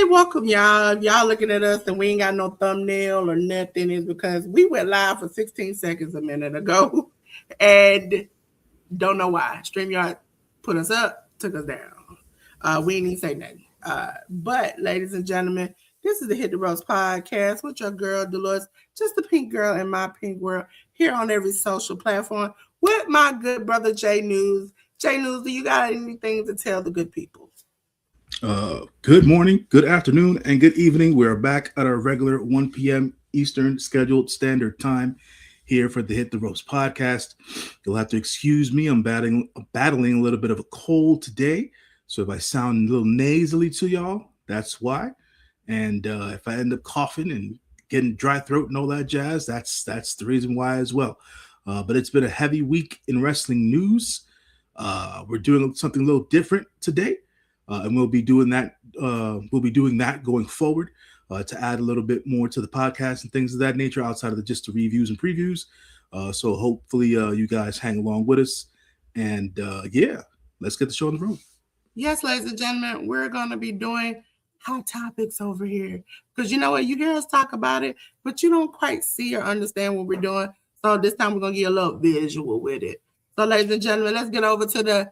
Welcome, y'all. If y'all looking at us and we ain't got no thumbnail or nothing, is because we went live for 16 seconds a minute ago and don't know why. StreamYard put us up, took us down. We didn't even say nothing. But, ladies and gentlemen, this is the Hit the Ropes podcast with your girl, Dolores, just the pink girl in my pink world, here on every social platform with my good brother, J News. J News, do you got anything to tell the good people? Good morning, good afternoon, and good evening. We're back at our regular 1 p.m. Eastern scheduled standard time here for the Hit the Ropes podcast. You'll have to excuse me. I'm battling a little bit of a cold today. So if I sound a little nasally to y'all, that's why. And if I end up coughing and getting dry throat and all that jazz, that's the reason why as well. But it's been a heavy week in wrestling news. We're doing something a little different today. And we'll be doing that. We'll be doing that going forward to add a little bit more to the podcast and things of that nature outside of just the reviews and previews. So hopefully you guys hang along with us. And let's get the show on the road. Yes, ladies and gentlemen, we're going to be doing hot topics over here because you know what, you hear us talk about it, but you don't quite see or understand what we're doing. So this time we're going to get a little visual with it. So, ladies and gentlemen, let's get over to the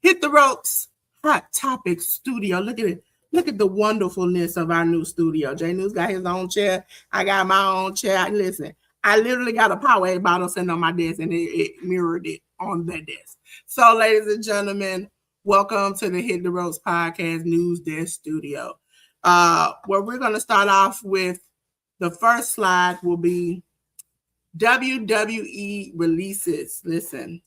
Hit the Ropes Hot Topic studio. Look at it. Look at the wonderfulness of our new studio. J News got his own chair. I got my own chair. Listen, I literally got a Powerade bottle sitting on my desk and it mirrored it on the desk. So, ladies and gentlemen, welcome to the Hit the Ropes podcast news desk studio. Where we're going to start off with the first slide will be WWE releases. Listen,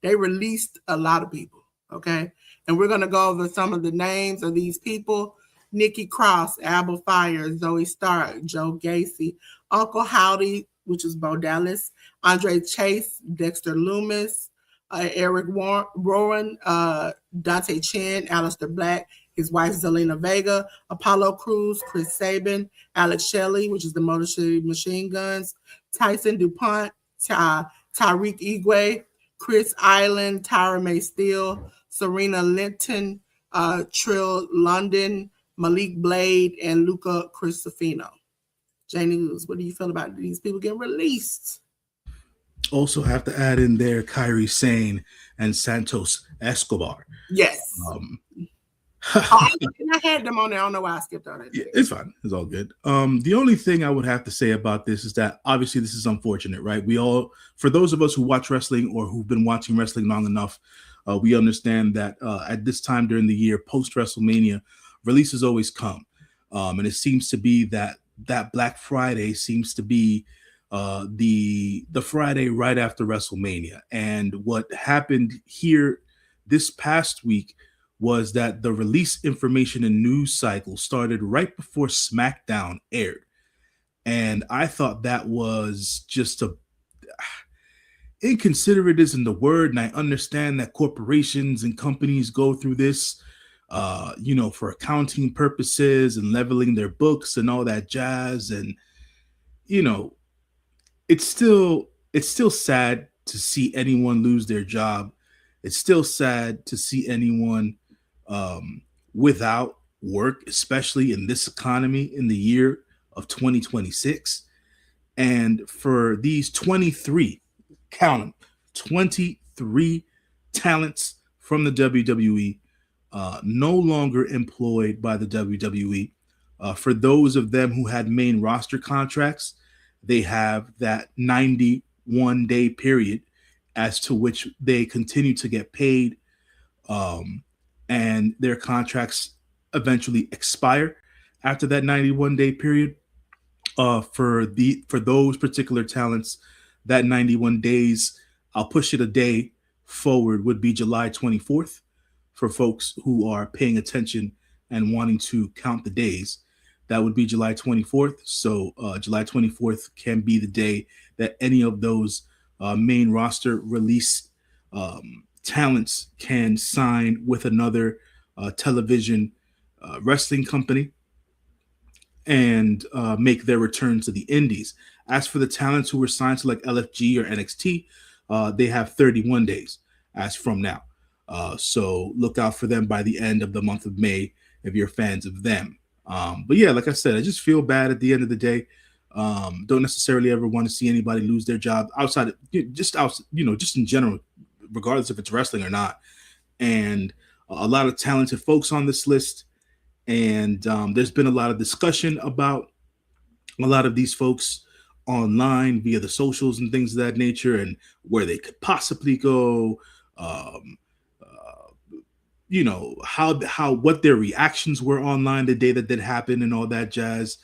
they released a lot of people. Okay. And we're going to go over some of the names of these people. Nikki Cross, Abel Fire, Zoe Stark, Joe Gacy, Uncle Howdy, which is Bo Dallas, Andre Chase, Dexter Loomis, Eric Rowan, Dante Chen, Aleister Black, his wife Zelina Vega, Apollo Crews, Chris Sabin, Alex Shelley, which is the Motor City Machine Guns, Tyson DuPont, Tariq Igwe, Chris Island, Tyra May Steele, Serena Linton, Trill London, Malik Blade, and Luca Cristofino. J News, what do you feel about these people getting released? Also have to add in there Kairi Sane and Santos Escobar. Yes. I had them on there. I don't know why I skipped on it. Yeah, it's fine. It's all good. The only thing I would have to say about this is that obviously this is unfortunate, right? We all, for those of us who watch wrestling or who've been watching wrestling long enough, we understand that at this time during the year, post-WrestleMania, releases always come. And it seems to be that Black Friday seems to be the Friday right after WrestleMania. And what happened here this past week was that the release information and news cycle started right before SmackDown aired. And I thought that was just inconsiderate isn't the word. And I understand that corporations and companies go through this, for accounting purposes and leveling their books and all that jazz. And, it's still sad to see anyone lose their job. It's still sad to see anyone without work, especially in this economy in the year of 2026. And for these 23, count them, 23 talents from the WWE, no longer employed by the WWE. For those of them who had main roster contracts, they have that 91-day period as to which they continue to get paid, and their contracts eventually expire after that 91-day period. For those particular talents, that 91 days, I'll push it a day forward, would be July 24th. for folks who are paying attention and wanting to count the days, that would be July 24th. So July 24th can be the day that any of those main roster release talents can sign with another television wrestling company and make their return to the indies. As for the talents who were signed to like LFG or NXT, they have 31 days as from now. So look out for them by the end of the month of May if you're fans of them. But yeah, like I said, I just feel bad at the end of the day. Don't necessarily ever want to see anybody lose their job outside of, just in general, regardless if it's wrestling or not. And a lot of talented folks on this list. And there's been a lot of discussion about a lot of these folks online via the socials and things of that nature, and where they could possibly go. Um, how what their reactions were online the day that happened and all that jazz.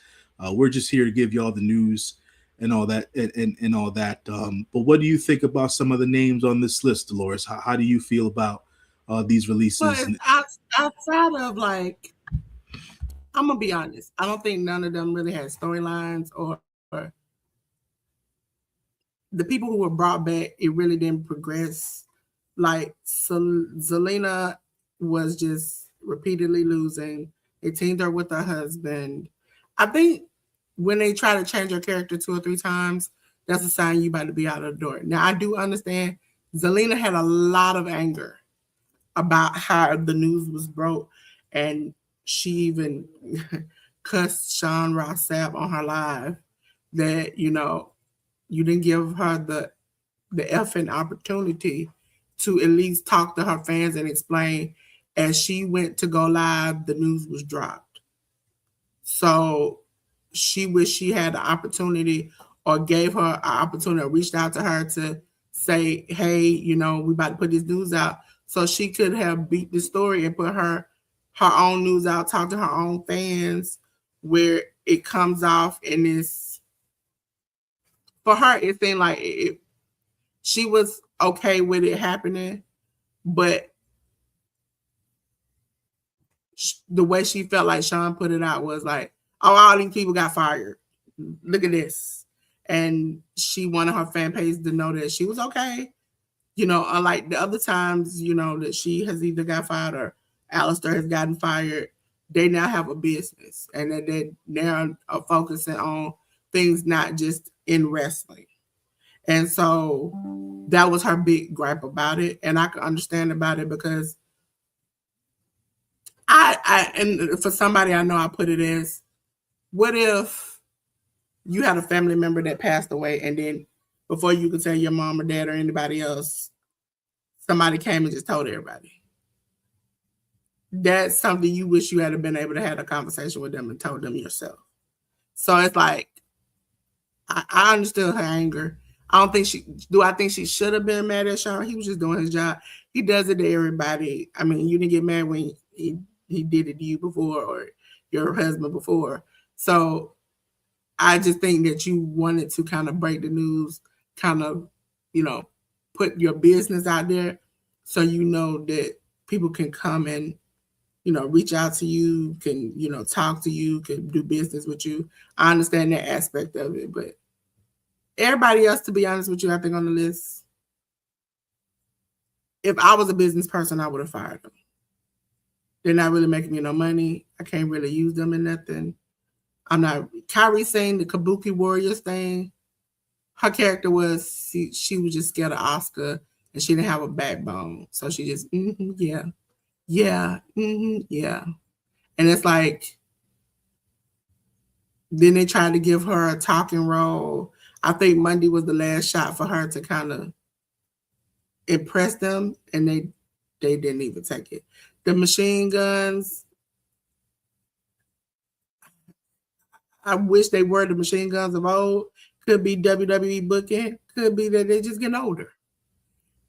We're just here to give y'all the news and all that and all that. But what do you think about some of the names on this list, Dolores? How do you feel about these releases? But outside of like, I'm gonna be honest, I don't think none of them really had storylines, or the people who were brought back, it really didn't progress. Like Zelina was just repeatedly losing. They teamed her with her husband. I think when they try to change her character 2 or 3 times, that's a sign you about to be out of the door. Now, I do understand Zelina had a lot of anger about how the news was broke, and she even cussed Sean Ross Sapp on her live that, you didn't give her the effing opportunity to at least talk to her fans and explain. As she went to go live, the news was dropped. So she wished she had the opportunity, or gave her an opportunity, or reached out to her to say, hey, we about to put this news out. So she could have beat the story and put her own news out, talk to her own fans, where it comes off and it's, for her, it seemed like she was okay with it happening, but the way she felt like Sean put it out was like, oh, all these people got fired. Look at this. And she wanted her fan base to know that she was okay. Unlike the other times, that she has either got fired or Alistair has gotten fired, they now have a business, and that they now are focusing on things not just in wrestling. And so that was her big gripe about it. And I can understand about it, because and for somebody I know, I put it as, what if you had a family member that passed away, and then before you could tell your mom or dad or anybody else, somebody came and just told everybody? That's something you wish you had been able to have a conversation with them and told them yourself. So it's like, I understood her anger. I think she should have been mad at Sean? He was just doing his job. He does it to everybody. I mean, you didn't get mad when he did it to you before, or your husband before. So I just think that you wanted to kind of break the news, kind of, put your business out there, so that people can come and, reach out to you, can, talk to you, can do business with you. I understand that aspect of it, but everybody else, to be honest with you, I think on the list, if I was a business person, I would have fired them. They're not really making me no money. I can't really use them in nothing. I'm not. Kyrie saying the Kabuki Warriors thing, her character was, she was just scared of Oscar, and she didn't have a backbone. So she just, yeah. And it's like, then they tried to give her a talking role. I think Monday was the last shot for her to kind of impress them, and they didn't even take it. The machine guns, I wish they were the machine guns of old. Could be WWE booking, could be that they're just getting older,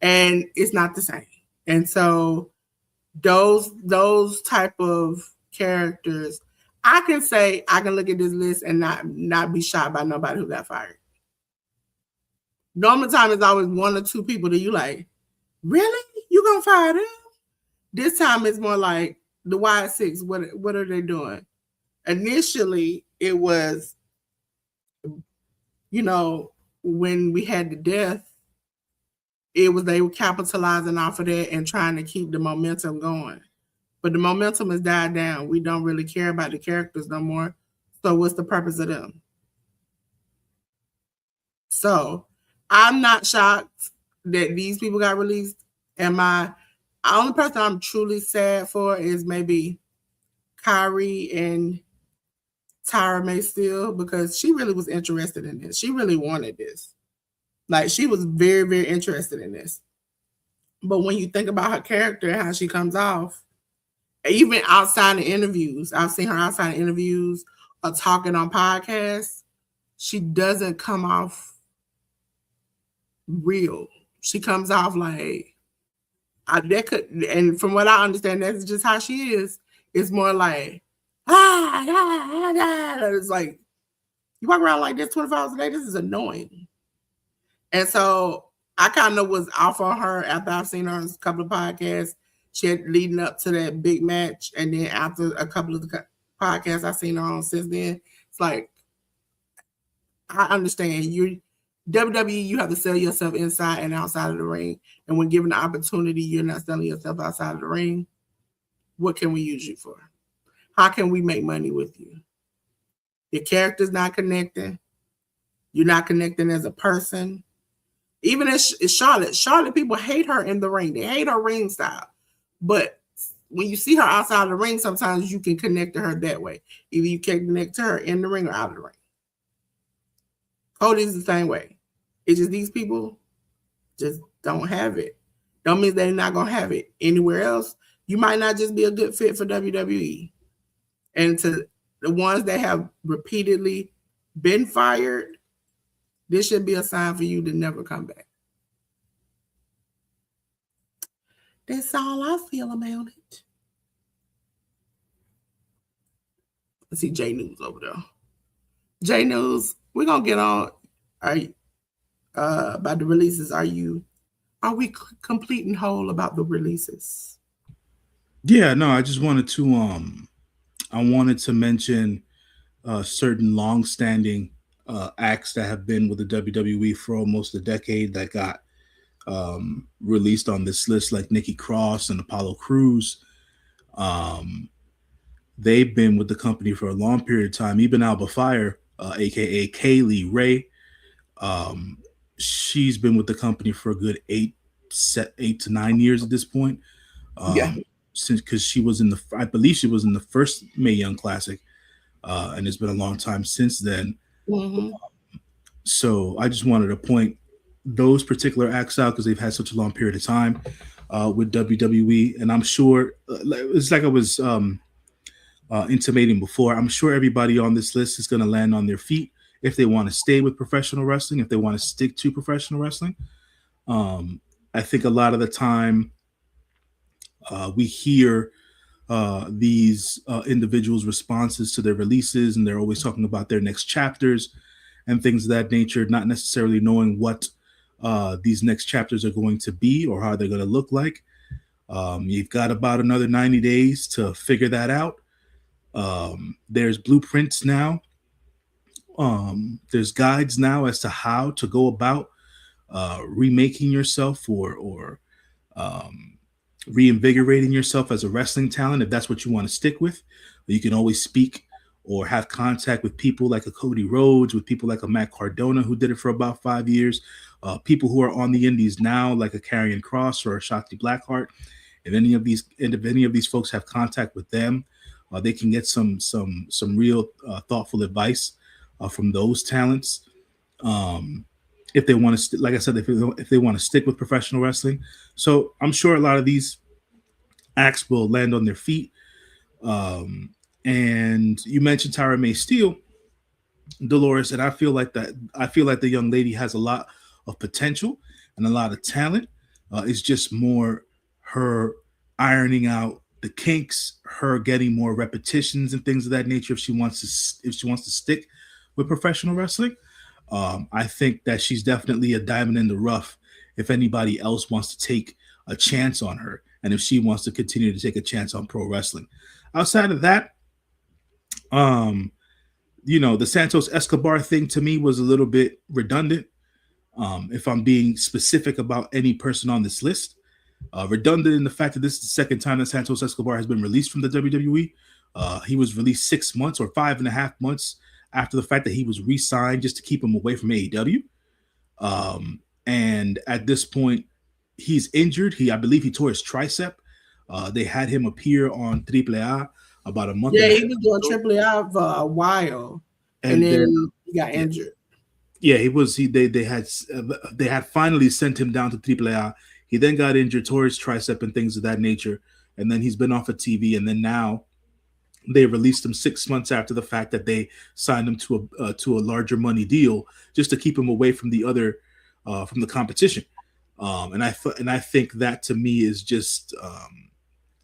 and it's not the same. And so those type of characters, I can look at this list and not be shocked by nobody who got fired. Normal time is always 1 or 2 people that you like, really? You gonna fire them? This time it's more like the Y6. What are they doing? Initially, it was, you know, when we had the death, it was they were capitalizing off of that and trying to keep the momentum going. But the momentum has died down. We don't really care about the characters no more. So what's the purpose of them? So I'm not shocked that these people got released. Am I? The only person I'm truly sad for is maybe Kyrie and Tyra May still, because she really was interested in this. She really wanted this. Like, she was very, very interested in this. But when you think about her character and how she comes off, even outside of interviews, I've seen her outside of interviews or talking on podcasts, she doesn't come off real. She comes off like that could, and from what I understand, that's just how she is. It's more like it's like you walk around like this 24 hours a day. This is annoying. And so I kind of was off on her after I've seen her on a couple of podcasts. She had leading up to that big match, and then after a couple of the podcasts I've seen her on since then, it's like I understand you. WWE, you have to sell yourself inside and outside of the ring. And when given the opportunity, you're not selling yourself outside of the ring. What can we use you for? How can we make money with you? Your character's not connecting. You're not connecting as a person. Even as Charlotte, people hate her in the ring. They hate her ring style. But when you see her outside of the ring, sometimes you can connect to her that way. Either you can connect to her in the ring or out of the ring. Cody's the same way. It's just these people just don't have it. Don't mean they're not gonna have it anywhere else. You might not just be a good fit for WWE. And to the ones that have repeatedly been fired, this should be a sign for you to never come back. That's all I feel about it. Let's see J News over there. J News, we're gonna get on. About the releases. Are we complete and whole about the releases? Yeah, no, I just wanted to I wanted to mention certain long-standing acts that have been with the WWE for almost a decade that got released on this list, like Nikki Cross and Apollo Crews. They've been with the company for a long period of time. Even Alba Fire, aka Kaylee Ray, she's been with the company for a good 8 to 9 years at this point. Yeah. Since, because she was I believe she was in the first Mae Young Classic, and it's been a long time since then. Mm-hmm. So I just wanted to point those particular acts out because they've had such a long period of time with WWE, and I'm sure it's like I was intimating before. I'm sure everybody on this list is going to land on their feet if they want to stay with professional wrestling, if they want to stick to professional wrestling. I think a lot of the time we hear these individuals' responses to their releases, and they're always talking about their next chapters and things of that nature, not necessarily knowing what these next chapters are going to be or how they're going to look like. You've got about another 90 days to figure that out. There's blueprints now. There's guides now as to how to go about remaking yourself or reinvigorating yourself as a wrestling talent, if that's what you want to stick with. You can always speak or have contact with people like a Cody Rhodes, with people like a Matt Cardona, who did it for about 5 years, people who are on the indies now, like a Karrion Kross or a Shakti Blackheart. If any of these folks have contact with them, they can get some real thoughtful advice from those talents. If they want to, like I said, if they want to stick with professional wrestling. So I'm sure a lot of these acts will land on their feet. And you mentioned Tyra May Steele, Dolores, and I feel like the young lady has a lot of potential and a lot of talent. It's just more her ironing out the kinks, her getting more repetitions and things of that nature. If she wants to stick with professional wrestling, I think that she's definitely a diamond in the rough if anybody else wants to take a chance on her. and if she wants to continue to take a chance on pro wrestling. Outside of that, um, the Santos Escobar thing to me was a little bit redundant. If I'm being specific about any person on this list, redundant in the fact that this is the second time that Santos Escobar has been released from the WWE. He was released 6 months or 5.5 months after the fact that he was re-signed just to keep him away from AEW. And at this point, he's injured. I believe he tore his tricep. They had him appear on AAA about a month. Yeah, he was doing AAA for a while, and then he got injured. Yeah, he was. They had finally sent him down to AAA. He then got injured, tore his tricep and things of that nature, and then he's been off of TV. And then now they released him 6 months after the fact that they signed him to a larger money deal just to keep him away from the other from the competition. And I think that to me is just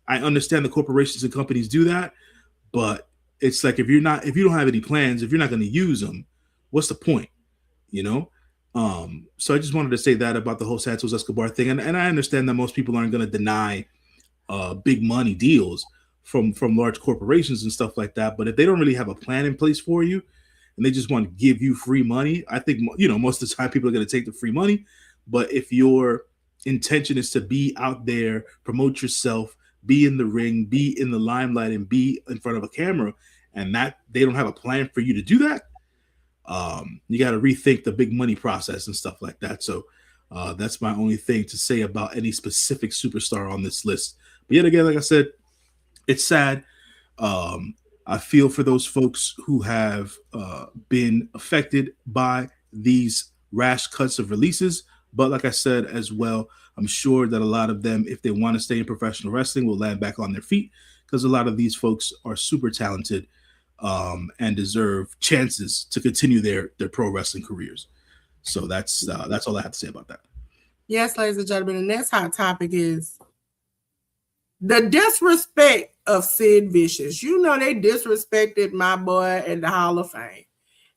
I understand the corporations and companies do that, but it's like if you don't have any plans, if you're not going to use them, what's the point? So I just wanted to say that about the whole Santos Escobar thing, and I understand that most people aren't going to deny big money deals from large corporations and stuff like that. But if they don't really have a plan in place for you, and they just want to give you free money, I think most of the time people are going to take the free money. But if your intention is to be out there, promote yourself, be in the ring, be in the limelight, and be in front of a camera, and that they don't have a plan for you to do that, you got to rethink the big money process and stuff like that. So that's my only thing to say about any specific superstar on this list. But yet again, like I said, it's sad. I feel for those folks who have been affected by these rash cuts of releases. But like I said as well, I'm sure that a lot of them, if they want to stay in professional wrestling, will land back on their feet, because a lot of these folks are super talented and deserve chances to continue their pro wrestling careers. So that's all I have to say about that. Yes, ladies and gentlemen, the next hot topic is the disrespect of Sid Vicious. They disrespected my boy in the Hall of Fame.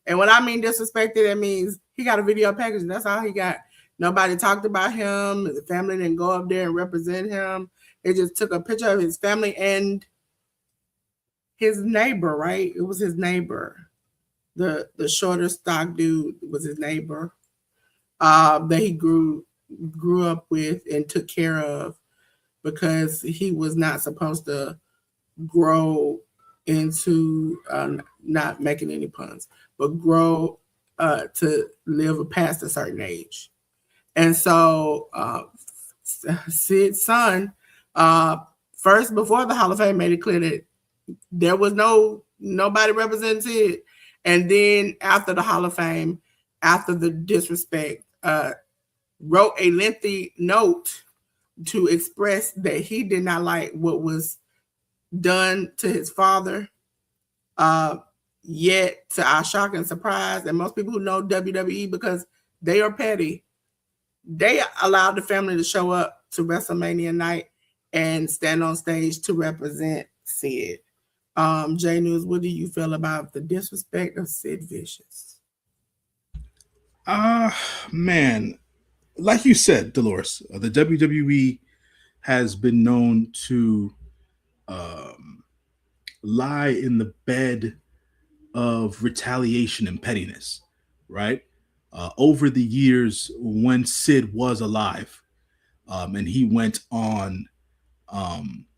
And when I mean disrespected, that means he got a video package. That's all he got. Nobody talked about him. The family didn't go up there and represent him. They just took a picture of his family and his neighbor, right? It was his neighbor. The shorter stock dude was his neighbor that he grew up with and took care of, because he was not supposed to grow into, not making any puns, but grow to live past a certain age. And so Sid's son, first, before the Hall of Fame, made it clear that there was nobody representing Sid. And then after the Hall of Fame, after the disrespect, wrote a lengthy note to express that he did not like what was done to his father. Yet, to our shock and surprise, and most people who know WWE, because they are petty, they allowed the family to show up to WrestleMania night and stand on stage to represent Sid. J News, what do you feel about the disrespect of Sid Vicious? Man, like you said, Dolores, the WWE has been known to lie in the bed of retaliation and pettiness, right? Over the years, when Sid was alive, and he went on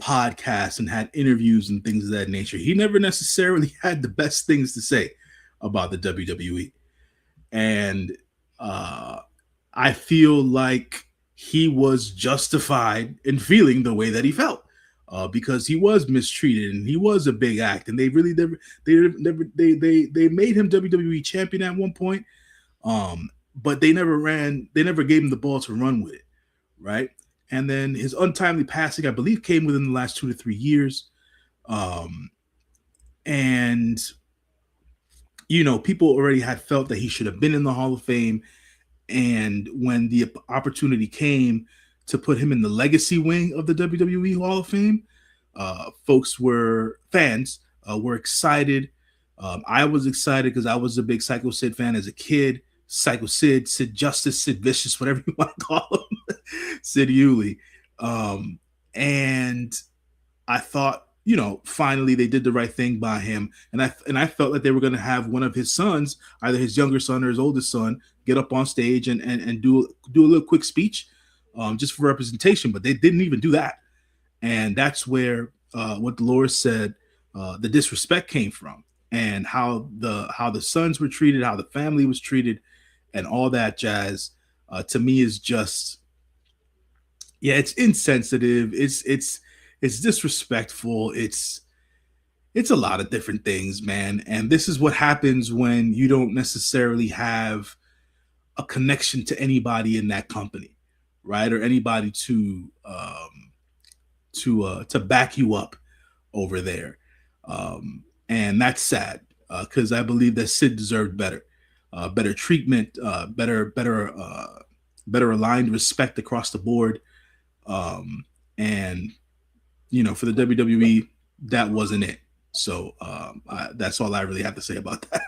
podcasts and had interviews and things of that nature, he never necessarily had the best things to say about the WWE. And I feel like he was justified in feeling the way that he felt, because he was mistreated and he was a big act, and they really they made him WWE champion at one point, but they never gave him the ball to run with it, right? And then his untimely passing, I believe, came within the last 2 to 3 years, and people already had felt that he should have been in the Hall of Fame. And when the opportunity came to put him in the legacy wing of the WWE Hall of Fame, fans were excited. I was excited because I was a big Psycho Sid fan as a kid. Psycho Sid, Sid Justice, Sid Vicious, whatever you want to call him, Sid Yulee. And I thought, finally they did the right thing by him, and I felt that they were going to have one of his sons, either his younger son or his oldest son, get up on stage and do a little quick speech, just for representation. But they didn't even do that, and that's where what Dolores said, the disrespect came from, and how the sons were treated, how the family was treated, and all that jazz. To me, is just, yeah, it's insensitive. It's disrespectful. It's a lot of different things, man. And this is what happens when you don't necessarily have a connection to anybody in that company, right? Or anybody to back you up over there. And that's sad, because I believe that Sid deserved better, better treatment, better aligned respect across the board. And for the WWE, that wasn't it. So that's all I really have to say about that.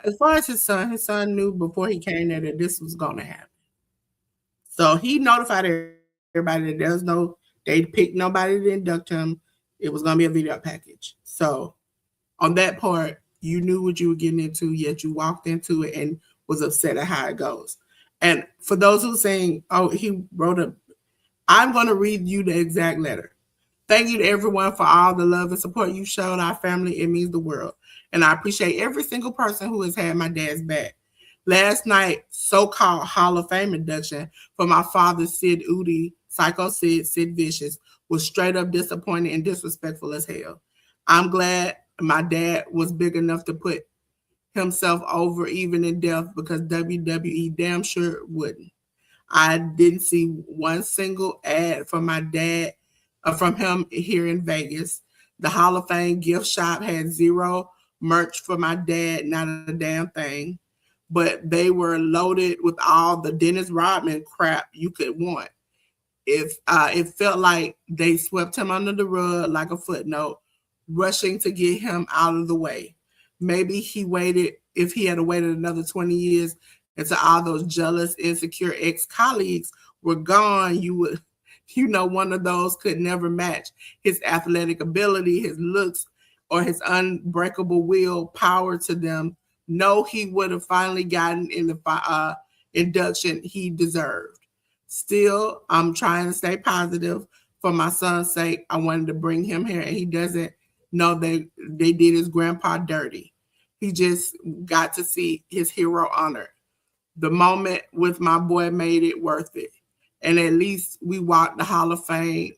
As far as his son knew before he came there that this was going to happen. So he notified everybody that they picked nobody to induct him. It was going to be a video package. So on that part, you knew what you were getting into, yet you walked into it and was upset at how it goes. And for those who are saying, oh, he wrote I'm going to read you the exact letter. Thank you to everyone for all the love and support you showed our family. It means the world. And I appreciate every single person who has had my dad's back. Last night, so-called Hall of Fame induction for my father, Sid Udi, Psycho Sid Vicious, was straight up disappointing and disrespectful as hell. I'm glad my dad was big enough to put himself over even in death, because WWE damn sure wouldn't. I didn't see one single ad from my dad, from him here in Vegas. The Hall of Fame gift shop had zero merch for my dad, not a damn thing. But they were loaded with all the Dennis Rodman crap you could want. If it felt like they swept him under the rug like a footnote, rushing to get him out of the way. Maybe if he had waited another 20 years until all those jealous, insecure ex-colleagues were gone, one of those could never match his athletic ability, his looks, or his unbreakable will power to them. No, he would have finally gotten in the induction he deserved. Still, I'm trying to stay positive for my son's sake. I wanted to bring him here, and he doesn't know they did his grandpa dirty. He just got to see his hero honored. The moment with my boy made it worth it. And at least we walked away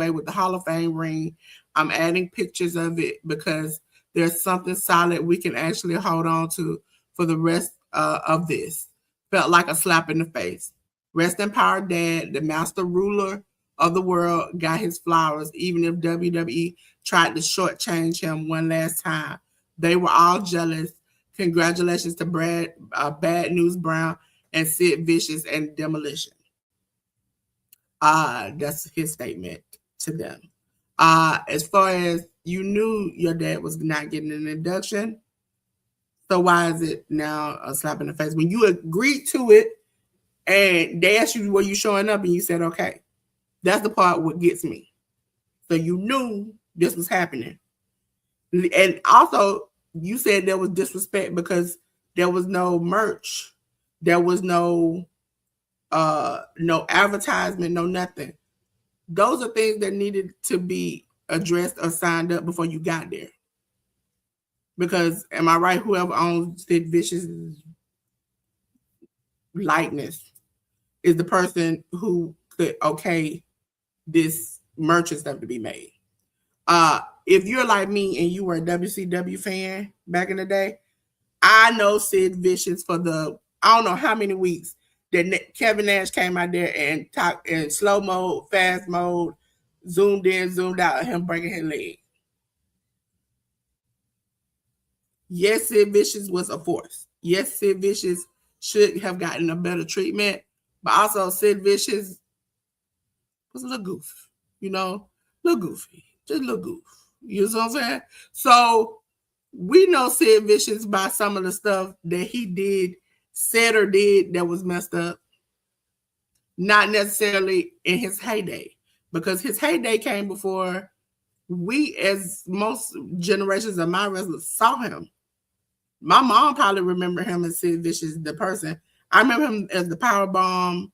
with the Hall of Fame ring. I'm adding pictures of it because there's something solid we can actually hold on to for the rest of this. Felt like a slap in the face. Rest in power, Dad, the master ruler of the world, got his flowers, even if WWE tried to shortchange him one last time. They were all jealous. Congratulations to Bad News Brown and Sid Vicious and Demolition. That's his statement to them. As far as you knew your dad was not getting an induction, so why is it now a slap in the face? When you agreed to it and they asked you, were you showing up, and you said, okay. That's the part what gets me. So you knew this was happening. And also, you said there was disrespect because there was no merch. There was no advertisement, no nothing. Those are things that needed to be addressed or signed up before you got there. Because, am I right, whoever owns Sid Vicious' likeness is the person who could okay this merch and stuff to be made. If you're like me and you were a WCW fan back in the day, I know Sid Vicious for I don't know how many weeks that Kevin Nash came out there and talked in slow mode, fast mode, zoomed in, zoomed out, him breaking his leg. Yes, Sid Vicious was a force. Yes, Sid Vicious should have gotten a better treatment, but also Sid Vicious was a little goofy, little goofy, just a little goof. You know what I'm saying? So we know Sid Vicious by some of the stuff that he said or did that was messed up. not necessarily in his heyday, because his heyday came before we, as most generations of my wrestlers, saw him. My mom probably remember him as Sid Vicious, the person. I remember him as the power bomb,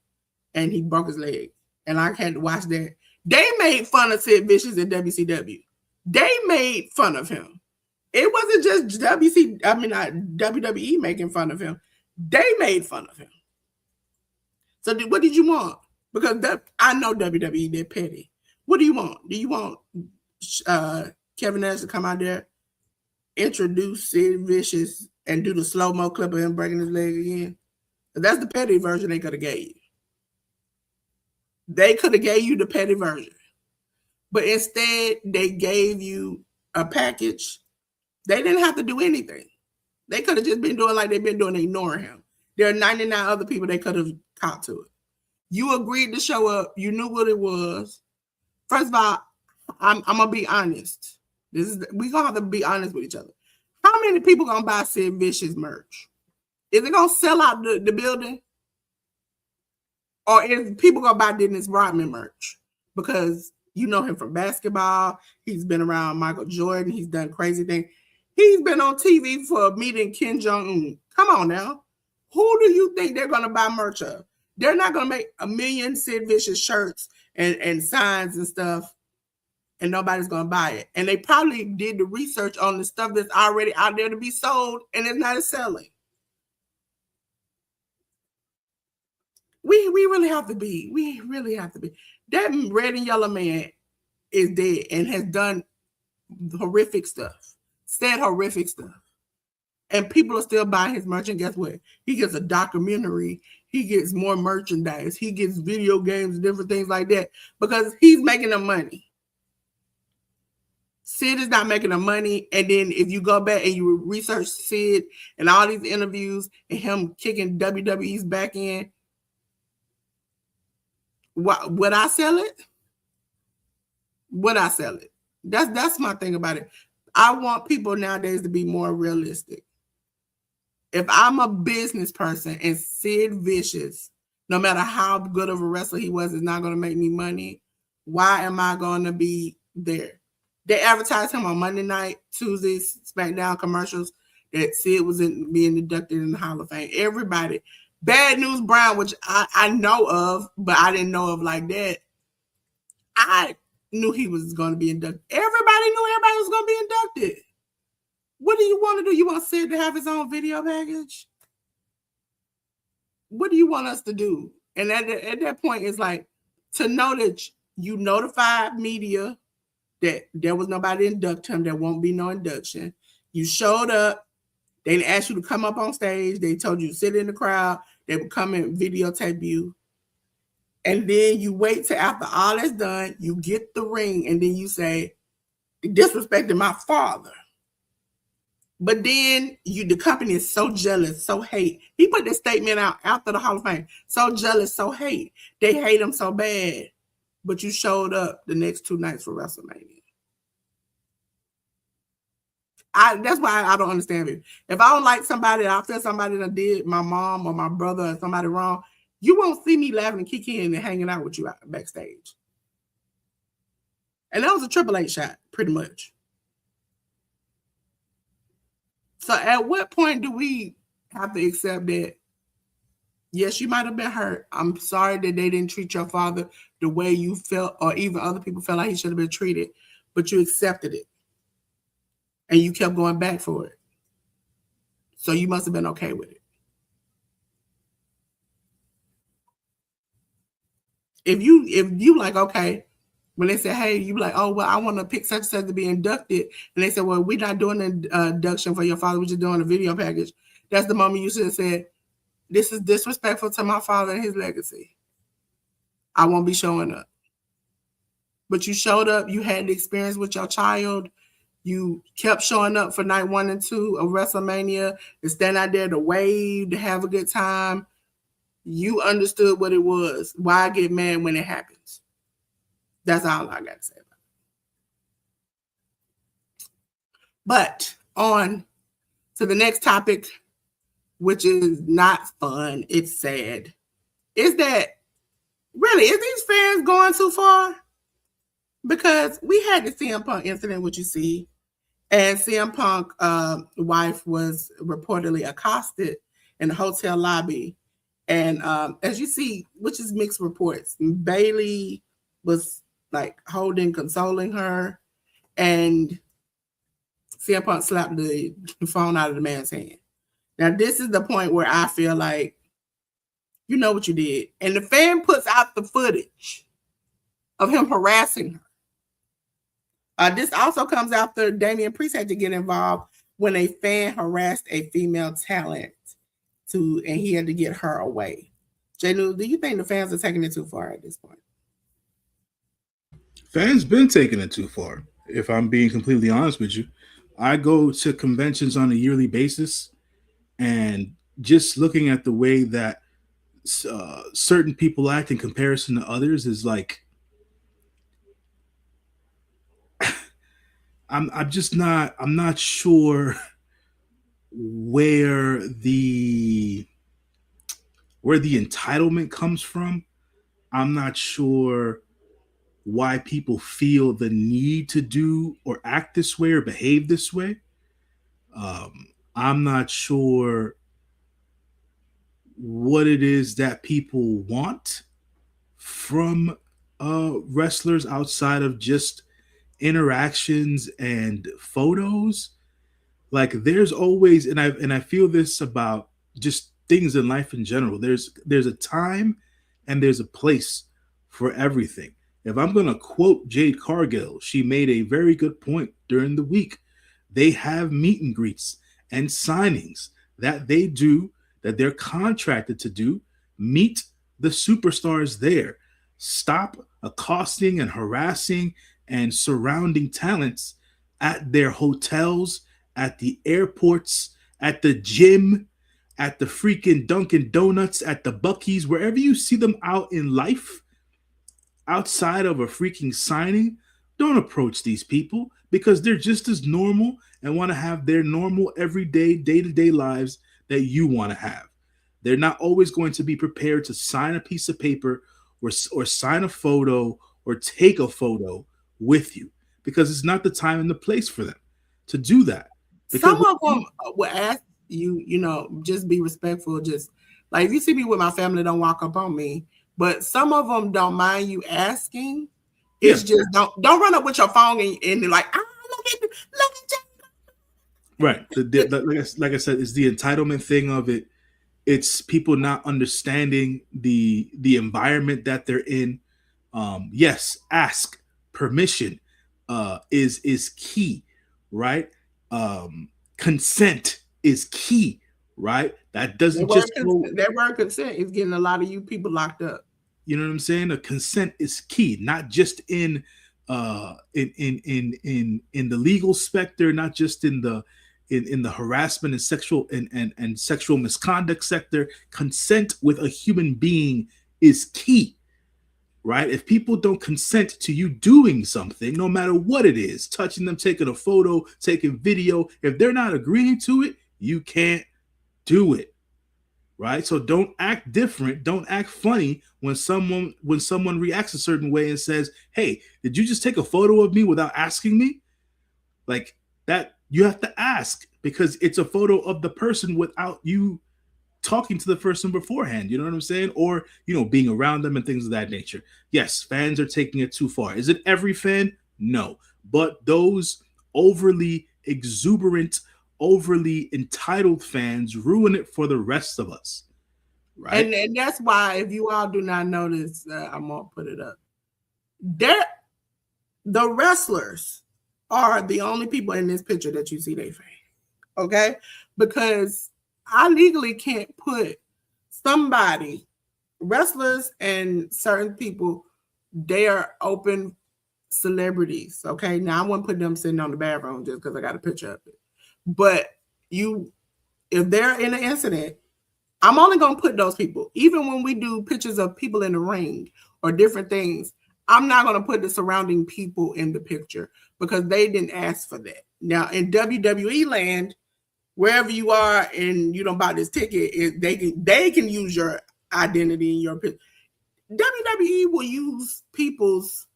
and he broke his leg, and I had to watch that. They made fun of Sid Vicious in WCW. They made fun of him. It wasn't just WWE making fun of him. They made fun of him. So what did you want? Because I know WWE, they're petty. What do you want? Do you want Kevin Nash to come out there, introduce Sid Vicious, and do the slow-mo clip of him breaking his leg again? That's the petty version they could have gave you. They could have gave you the petty version. But instead, they gave you a package. They didn't have to do anything. They could have just been doing like they've been doing, ignoring him. There are 99 other people they could have caught to it. You agreed to show up. You knew what it was. First of all, I'm gonna be honest. We're gonna have to be honest with each other. How many people gonna buy Sid Vicious merch? Is it gonna sell out the building? Or is people gonna buy Dennis Rodman merch? Because you know him from basketball. He's been around Michael Jordan. He's done crazy things. He's been on TV for meeting Kim Jong-un. Come on now. Who do you think they're gonna buy merch of? They're not gonna make a million Sid Vicious shirts and signs and stuff, and nobody's gonna buy it. And they probably did the research on the stuff that's already out there to be sold, and it's not selling. We really have to be. We really have to be. That red and yellow man is dead and has done horrific stuff, said horrific stuff. And people are still buying his merch. And guess what? He gets a documentary. He gets more merchandise. He gets video games, different things like that, because he's making the money. Sid is not making the money. And then if you go back and you research Sid and all these interviews and him kicking WWE's back in, would I sell it? Would I sell it? That's my thing about it. I want people nowadays to be more realistic. If I'm a business person and Sid Vicious, no matter how good of a wrestler he was, is not going to make me money, why am I going to be there? They advertised him on Monday night, Tuesdays, SmackDown commercials that Sid was being inducted in the Hall of Fame. Everybody. Bad News Brown, which I know of, but I didn't know of like that. I knew he was going to be inducted. Everybody knew everybody was going to be inducted. What do you want to do? You want Sid to have his own video package? What do you want us to do? And at that point, it's like, to know that you notified media that there was nobody to induct him, there won't be no induction. You showed up. They didn't ask you to come up on stage. They told you to sit in the crowd. They would come and videotape you. And then you wait till after all that's done, you get the ring, and then you say, disrespecting my father. But then the company is so jealous, so hate. He put this statement out after the Hall of Fame. So jealous, so hate. They hate him so bad. But you showed up the next 2 nights for WrestleMania. That's why I don't understand it. If I don't like somebody, I feel somebody that did my mom or my brother or somebody wrong, you won't see me laughing and kicking and hanging out with you backstage. And that was a Triple H shot, pretty much. So at what point do we have to accept that, yes, you might have been hurt. I'm sorry that they didn't treat your father the way you felt, or even other people felt like he should have been treated, but you accepted it. And you kept going back for it. So you must have been okay with it. If you like, okay, when they say, hey, you be like, oh, well, I want to pick such and such to be inducted. And they say, well, we're not doing an induction for your father. We're just doing a video package. That's the moment you should have said, this is disrespectful to my father and his legacy. I won't be showing up. But you showed up. You had the experience with your child. You kept showing up for night 1 and 2 of WrestleMania, to stand out there to wave, to have a good time. You understood what it was. Why I get mad when it happens. That's all I got to say about it. But on to the next topic, which is not fun, it's sad, is that Really, is these fans going too far? Because we had the CM Punk incident, which you see, and CM Punk wife was reportedly accosted in the hotel lobby. And as you see, which is mixed reports, Bailey was like consoling her, and CM Punk slapped the phone out of the man's hand. Now, this is the point where I feel like, you know what you did. And the fan puts out the footage of him harassing her. This also comes after Damian Priest had to get involved when a fan harassed a female talent and he had to get her away. J News, do you think the fans are taking it too far at this point? Fans been taking it too far. If I'm being completely honest with you, I go to conventions on a yearly basis, and just looking at the way that certain people act in comparison to others is like, I'm just not. I'm not sure where the entitlement comes from. I'm not sure why people feel the need to do or act this way or behave this way. I'm not sure what it is that people want from wrestlers outside of just interactions and photos. Like there's always, and I feel this about just things in life in general. There's a time and there's a place for everything. If I'm going to quote Jade Cargill, she made a very good point during the week. They have meet and greets and signings that they do, that they're contracted to do. Meet the superstars there. Stop accosting and harassing and surrounding talents at their hotels, at the airports, at the gym, at the freaking Dunkin' Donuts, at the Buc-ee's, wherever you see them out in life, outside of a freaking signing. Don't approach these people, because they're just as normal and want to have their normal, everyday, day-to-day lives that you want to have. They're not always going to be prepared to sign a piece of paper or sign a photo or take a photo with you, because it's not the time and the place for them to do that. Because some of them will ask you, just be respectful. Just like if you see me with my family, don't walk up on me. But some of them don't mind you asking. It's just don't run up with your phone and they're like, look at you. Right. Like I said, it's the entitlement thing of it. It's people not understanding the environment that they're in. Yes, ask permission is key, right? Consent is key, right? That doesn't that word consent is getting a lot of you people locked up. You know what I'm saying? A consent is key, not just in the legal specter, not just in the harassment and sexual misconduct sector. Consent with a human being is key, right? If people don't consent to you doing something, no matter what it is, touching them, taking a photo, taking video, if they're not agreeing to it, you can't do it. Right? So don't act different. Don't act funny when someone reacts a certain way and says, "Hey, did you just take a photo of me without asking me?" Like that, you have to ask, because it's a photo of the person without you talking to the person beforehand. You know what I'm saying? Or, being around them and things of that nature. Yes, fans are taking it too far. Is it every fan? No. But those overly exuberant, overly entitled fans ruin it for the rest of us, right? And that's why, if you all do not notice, I'm gonna put it up. The wrestlers are the only people in this picture that you see they face, okay? Because I legally can't put somebody, wrestlers and certain people, they are open celebrities, okay? Now I wouldn't put them sitting on the bathroom just because I got a picture of it. But if they're in an incident, I'm only going to put those people. Even when we do pictures of people in the ring or different things, I'm not going to put the surrounding people in the picture because they didn't ask for that. Now, in WWE land, wherever you are and you don't buy this ticket, they can use your identity in your picture. WWE will use people's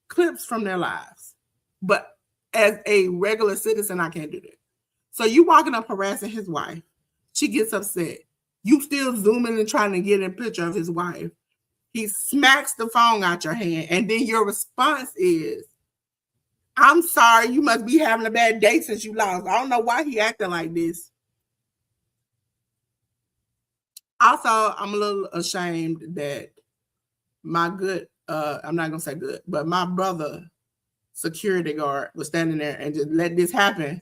clips from their lives, but as a regular citizen, I can't do that. So you walking up harassing his wife, she gets upset. You still zooming and trying to get a picture of his wife. He smacks the phone out your hand, and then your response is, "I'm sorry, you must be having a bad day since you lost." I don't know why he acting like this. Also, I'm a little ashamed that my good, I'm not gonna say good, but my brother security guard was standing there and just let this happen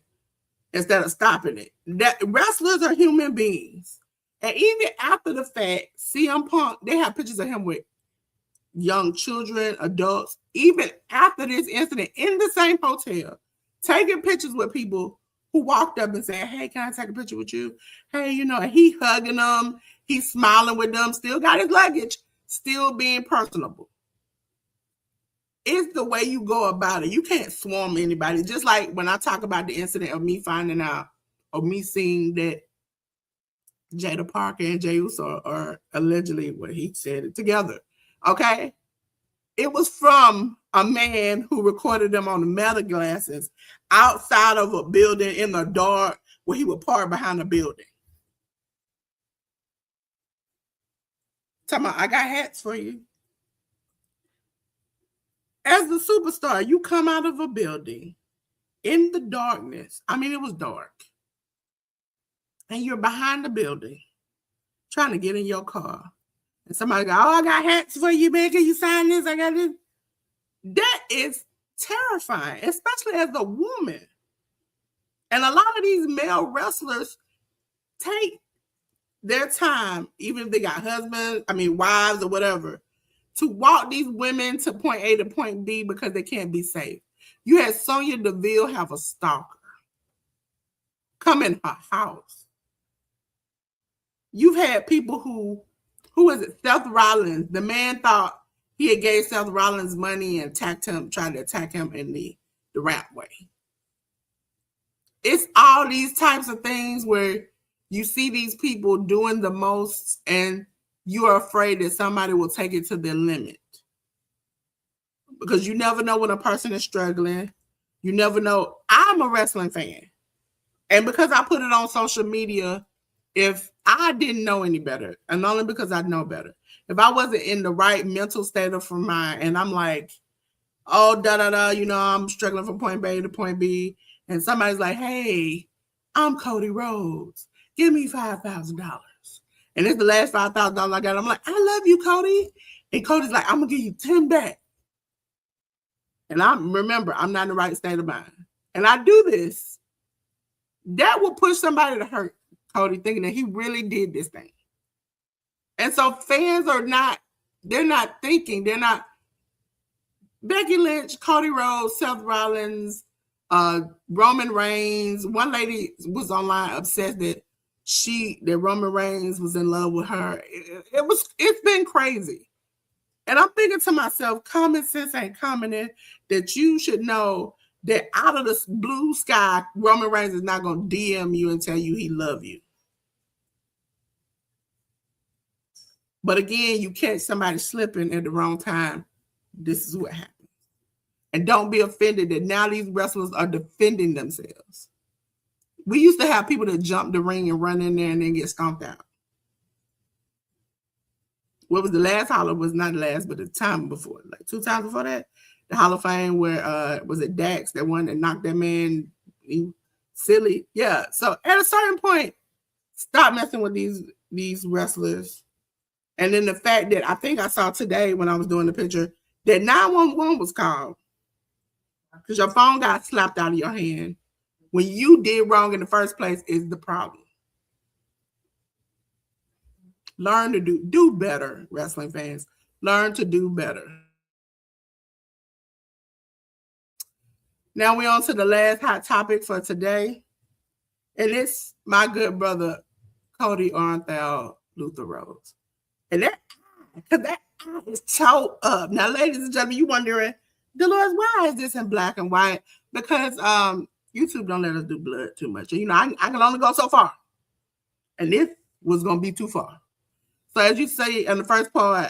instead of stopping it. That wrestlers are human beings. And even after the fact, CM Punk, they have pictures of him with young children, adults, even after this incident in the same hotel, taking pictures with people who walked up and said, "Hey, can I take a picture with you?" Hey, you know, and he hugging them, he's smiling with them, still got his luggage, still being personable. It's the way you go about it. You can't swarm anybody. Just like when I talk about the incident of me finding out or me seeing that Jada Parker and Jey Uso are allegedly, what he said it, together. Okay? It was from a man who recorded them on the metal glasses outside of a building in the dark where he would park behind a building. Talking about, I got hats for you. As the superstar, you come out of a building in the darkness. I mean, it was dark. And you're behind the building trying to get in your car. And somebody go, "Oh, I got hats for you, man. Can you sign this? I got this." That is terrifying, especially as a woman. And a lot of these male wrestlers take their time, even if they got husbands, wives or whatever, to walk these women to point A to point B because they can't be safe. You had Sonya Deville have a stalker come in her house. You've had people who is it? Seth Rollins. The man thought he had gave Seth Rollins money and tried to attack him in the ramp way. It's all these types of things where you see these people doing the most and you are afraid that somebody will take it to their limit. Because you never know when a person is struggling. You never know. I'm a wrestling fan. And because I put it on social media, if I didn't know any better, and only because I know better, if I wasn't in the right mental state of mind, and I'm like, "Oh, I'm struggling from point A to point B," and somebody's like, "Hey, I'm Cody Rhodes. Give me $5,000. And it's the last $5,000 I got. I'm like, "I love you, Cody." And Cody's like, "I'm going to give you 10 back." And remember, I'm not in the right state of mind. And I do this. That will push somebody to hurt Cody, thinking that he really did this thing. And so fans they're not thinking, they're not. Becky Lynch, Cody Rhodes, Seth Rollins, Roman Reigns. One lady was online obsessed that Roman Reigns was in love with her. It's been crazy. And I'm thinking to myself, common sense ain't coming in, that you should know that out of the blue sky, Roman Reigns is not going to DM you and tell you he love you. But again, you catch somebody slipping at the wrong time. This is what happens. And don't be offended that now these wrestlers are defending themselves. We used to have people that jump the ring and run in there and then get stomped out. What was the last Hall of, was not the last, but the time before, like 2 times before that, the Hall of Fame where was it Dax, that one that knocked that man silly? Yeah. So at a certain point, stop messing with these wrestlers. And then the fact that I think I saw today when I was doing the picture that 911 was called because your phone got slapped out of your hand when you did wrong in the first place is the problem. Learn to do better, wrestling fans. Learn to do better. Now we're on to the last hot topic for today. And it's my good brother, Cody Arnthal Luther Rhodes. And that is towed up. Now, ladies and gentlemen, you wondering, Dolores, why is this in black and white? Because YouTube don't let us do blood too much. You know, I can only go so far. And this was going to be too far. So as you say in the first part,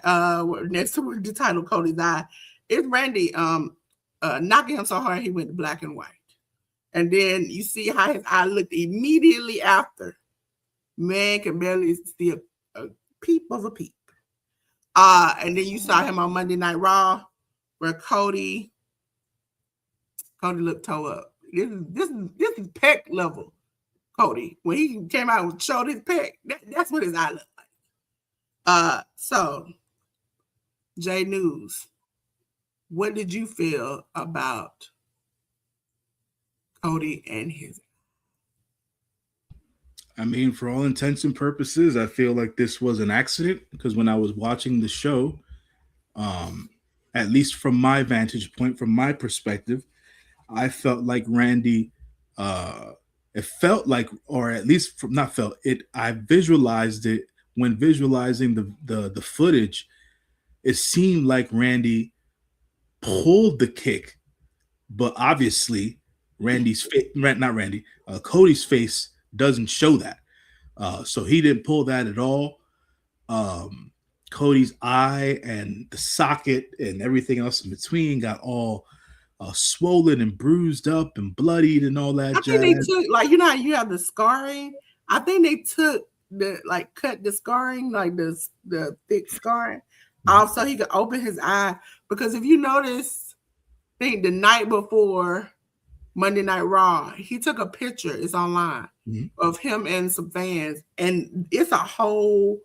next to the title Cody's eye, it's Randy knocking him so hard he went black and white. And then you see how his eye looked immediately after. Man can barely see a peep of a peep. And then you saw him on Monday Night Raw, where Cody looked toe up. This is pec level Cody. When he came out and showed his pec, that's what his eye looked like. So J News, what did you feel about Cody and his? I mean, for all intents and purposes, I feel like this was an accident because when I was watching the show, at least from my vantage point, from my perspective, I felt like Randy, it felt like, or at least from, not felt it, I visualized it when visualizing the footage. It seemed like Randy pulled the kick, but obviously Cody's face doesn't show that. So he didn't pull that at all. Cody's eye and the socket and everything else in between got all swollen and bruised up and bloodied and all that. I think they took, like, you know how you have the scarring? I think they took cut the scarring, like the thick scarring off so he could open his eye. Because if you notice, I think the night before Monday Night Raw, he took a picture, it's online, of him and some fans, and it's a whole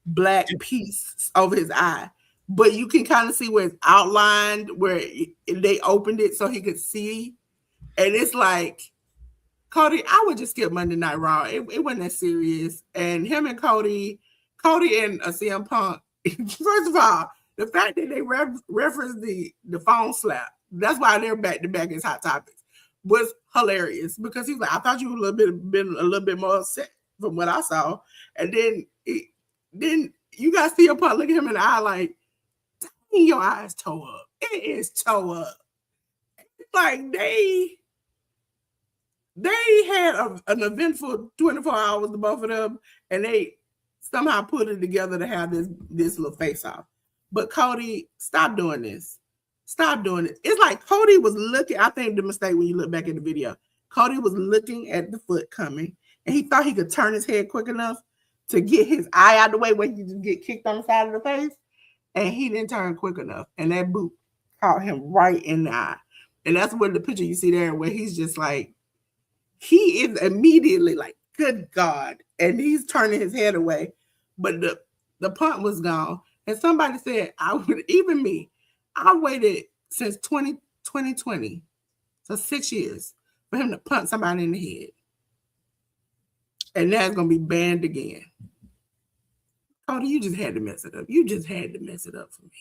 black piece over his eye. But you can kind of see where it's outlined, where they opened it so he could see. And it's like, Cody, I would just skip Monday Night Raw. It wasn't that serious. And him and Cody and CM Punk, first of all, the fact that they referenced the phone slap, that's why they're back to back as Hot Topics, was hilarious. Because he's like, I thought you were been a little bit more upset from what I saw. And then you got CM Punk look at him in the eye like, dang, your eyes toe up. It is toe up. Like they had an eventful 24 hours, the both of them, and they somehow put it together to have this little face off. But Cody, stop doing this. Stop doing it. It's like Cody was looking. I think the mistake when you look back at the video, Cody was looking at the foot coming, and he thought he could turn his head quick enough to get his eye out of the way where he just get kicked on the side of the face, and he didn't turn quick enough, and that boot caught him right in the eye. And that's where the picture you see there, where he's just like, he is immediately like, good God. And he's turning his head away. But the punt was gone. And somebody said, I waited since 2020, so 6 years, for him to punt somebody in the head. And that's going to be banned again. Cody, you just had to mess it up. You just had to mess it up for me.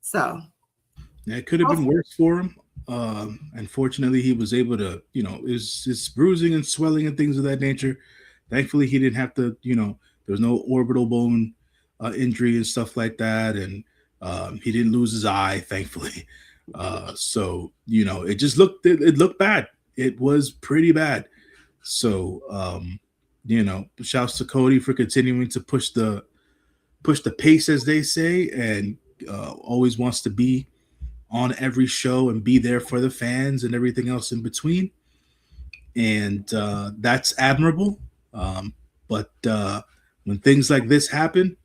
So. It could have been worse for him. Unfortunately, he was able to, it's bruising and swelling and things of that nature. Thankfully, he didn't have to, there was no orbital bone injury and stuff like that. And he didn't lose his eye, thankfully. So, it looked bad. It was pretty bad. So, shouts to Cody for continuing to push the pace, as they say, and always wants to be on every show and be there for the fans and everything else in between. And that's admirable. But when things like this happen,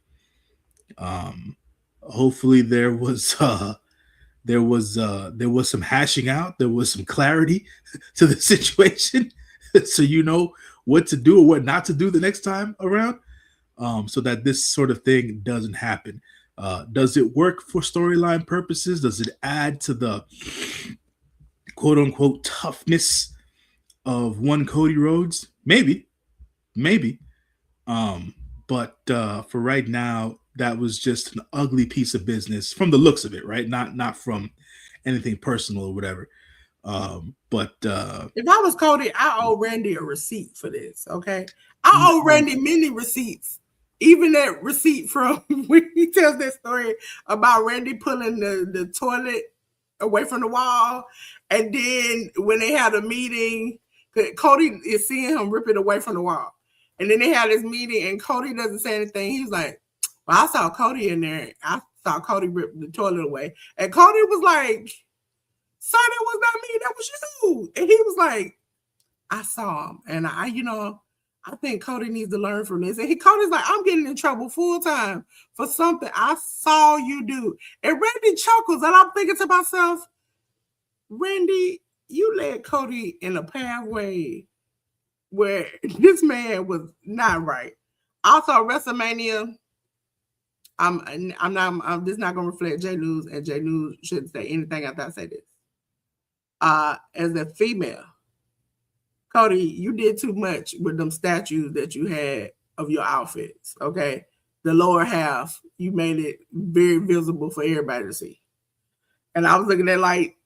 hopefully there was some hashing out, there was some clarity to the situation, so you know what to do or what not to do the next time around, so that this sort of thing doesn't happen. Does it work for storyline purposes? Does it add to the quote unquote toughness of one Cody Rhodes? Maybe. But for right now, that was just an ugly piece of business from the looks of it, right? Not from anything personal or whatever. But if I was Cody, I owe Randy a receipt for this. Okay, I owe Randy many receipts. Even that receipt from when he tells that story about Randy pulling the toilet away from the wall. And then when they had a meeting, Cody is seeing him rip it away from the wall. And then they had this meeting, and Cody doesn't say anything. He's like, well, I saw Cody in there. I saw Cody rip the toilet away. And Cody was like, sir, that was not me. That was you. And he was like, I saw him. And I think Cody needs to learn from this. And Cody's like, I'm getting in trouble full time for something I saw you do. And Randy chuckles, and I'm thinking to myself, Randy, you led Cody in a pathway where this man was not right. Also, WrestleMania, this is not gonna reflect J News, and J News shouldn't say anything after I say this. As a female, Cody, you did too much with them statues that you had of your outfits. Okay, the lower half, you made it very visible for everybody to see. And I was looking at like,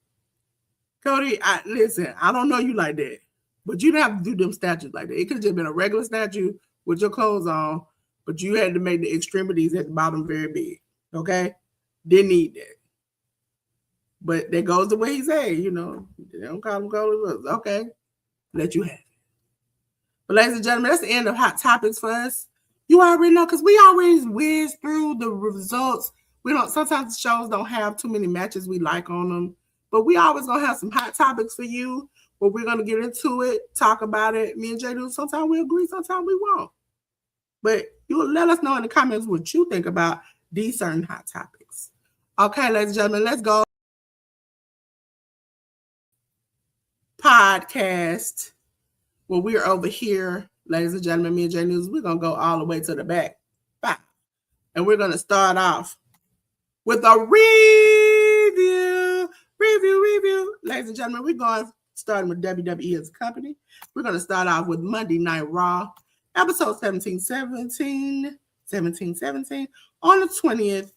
Cody, listen, I don't know you like that, but you didn't have to do them statues like that. It could have just been a regular statue with your clothes on, but you had to make the extremities at the bottom very big. Okay, didn't need that. But that goes the way he said, they don't call them gold. Okay, let you have it. But ladies and gentlemen, that's the end of Hot Topics for us. You already know, because we always whiz through the results. Sometimes the shows don't have too many matches we like on them, but we always gonna have some hot topics for you where we're gonna get into it, talk about it. Me and Jay do. Sometimes we agree, sometimes we won't. But you'll let us know in the comments what you think about these certain hot topics. Okay, ladies and gentlemen, let's go. Podcast. Well, we're over here, ladies and gentlemen, me and J News, we're going to go all the way to the back. Bye. And we're going to start off with a review. Ladies and gentlemen, we're going starting with WWE as a company. We're going to start off with Monday Night Raw, episode 1717 on the 20th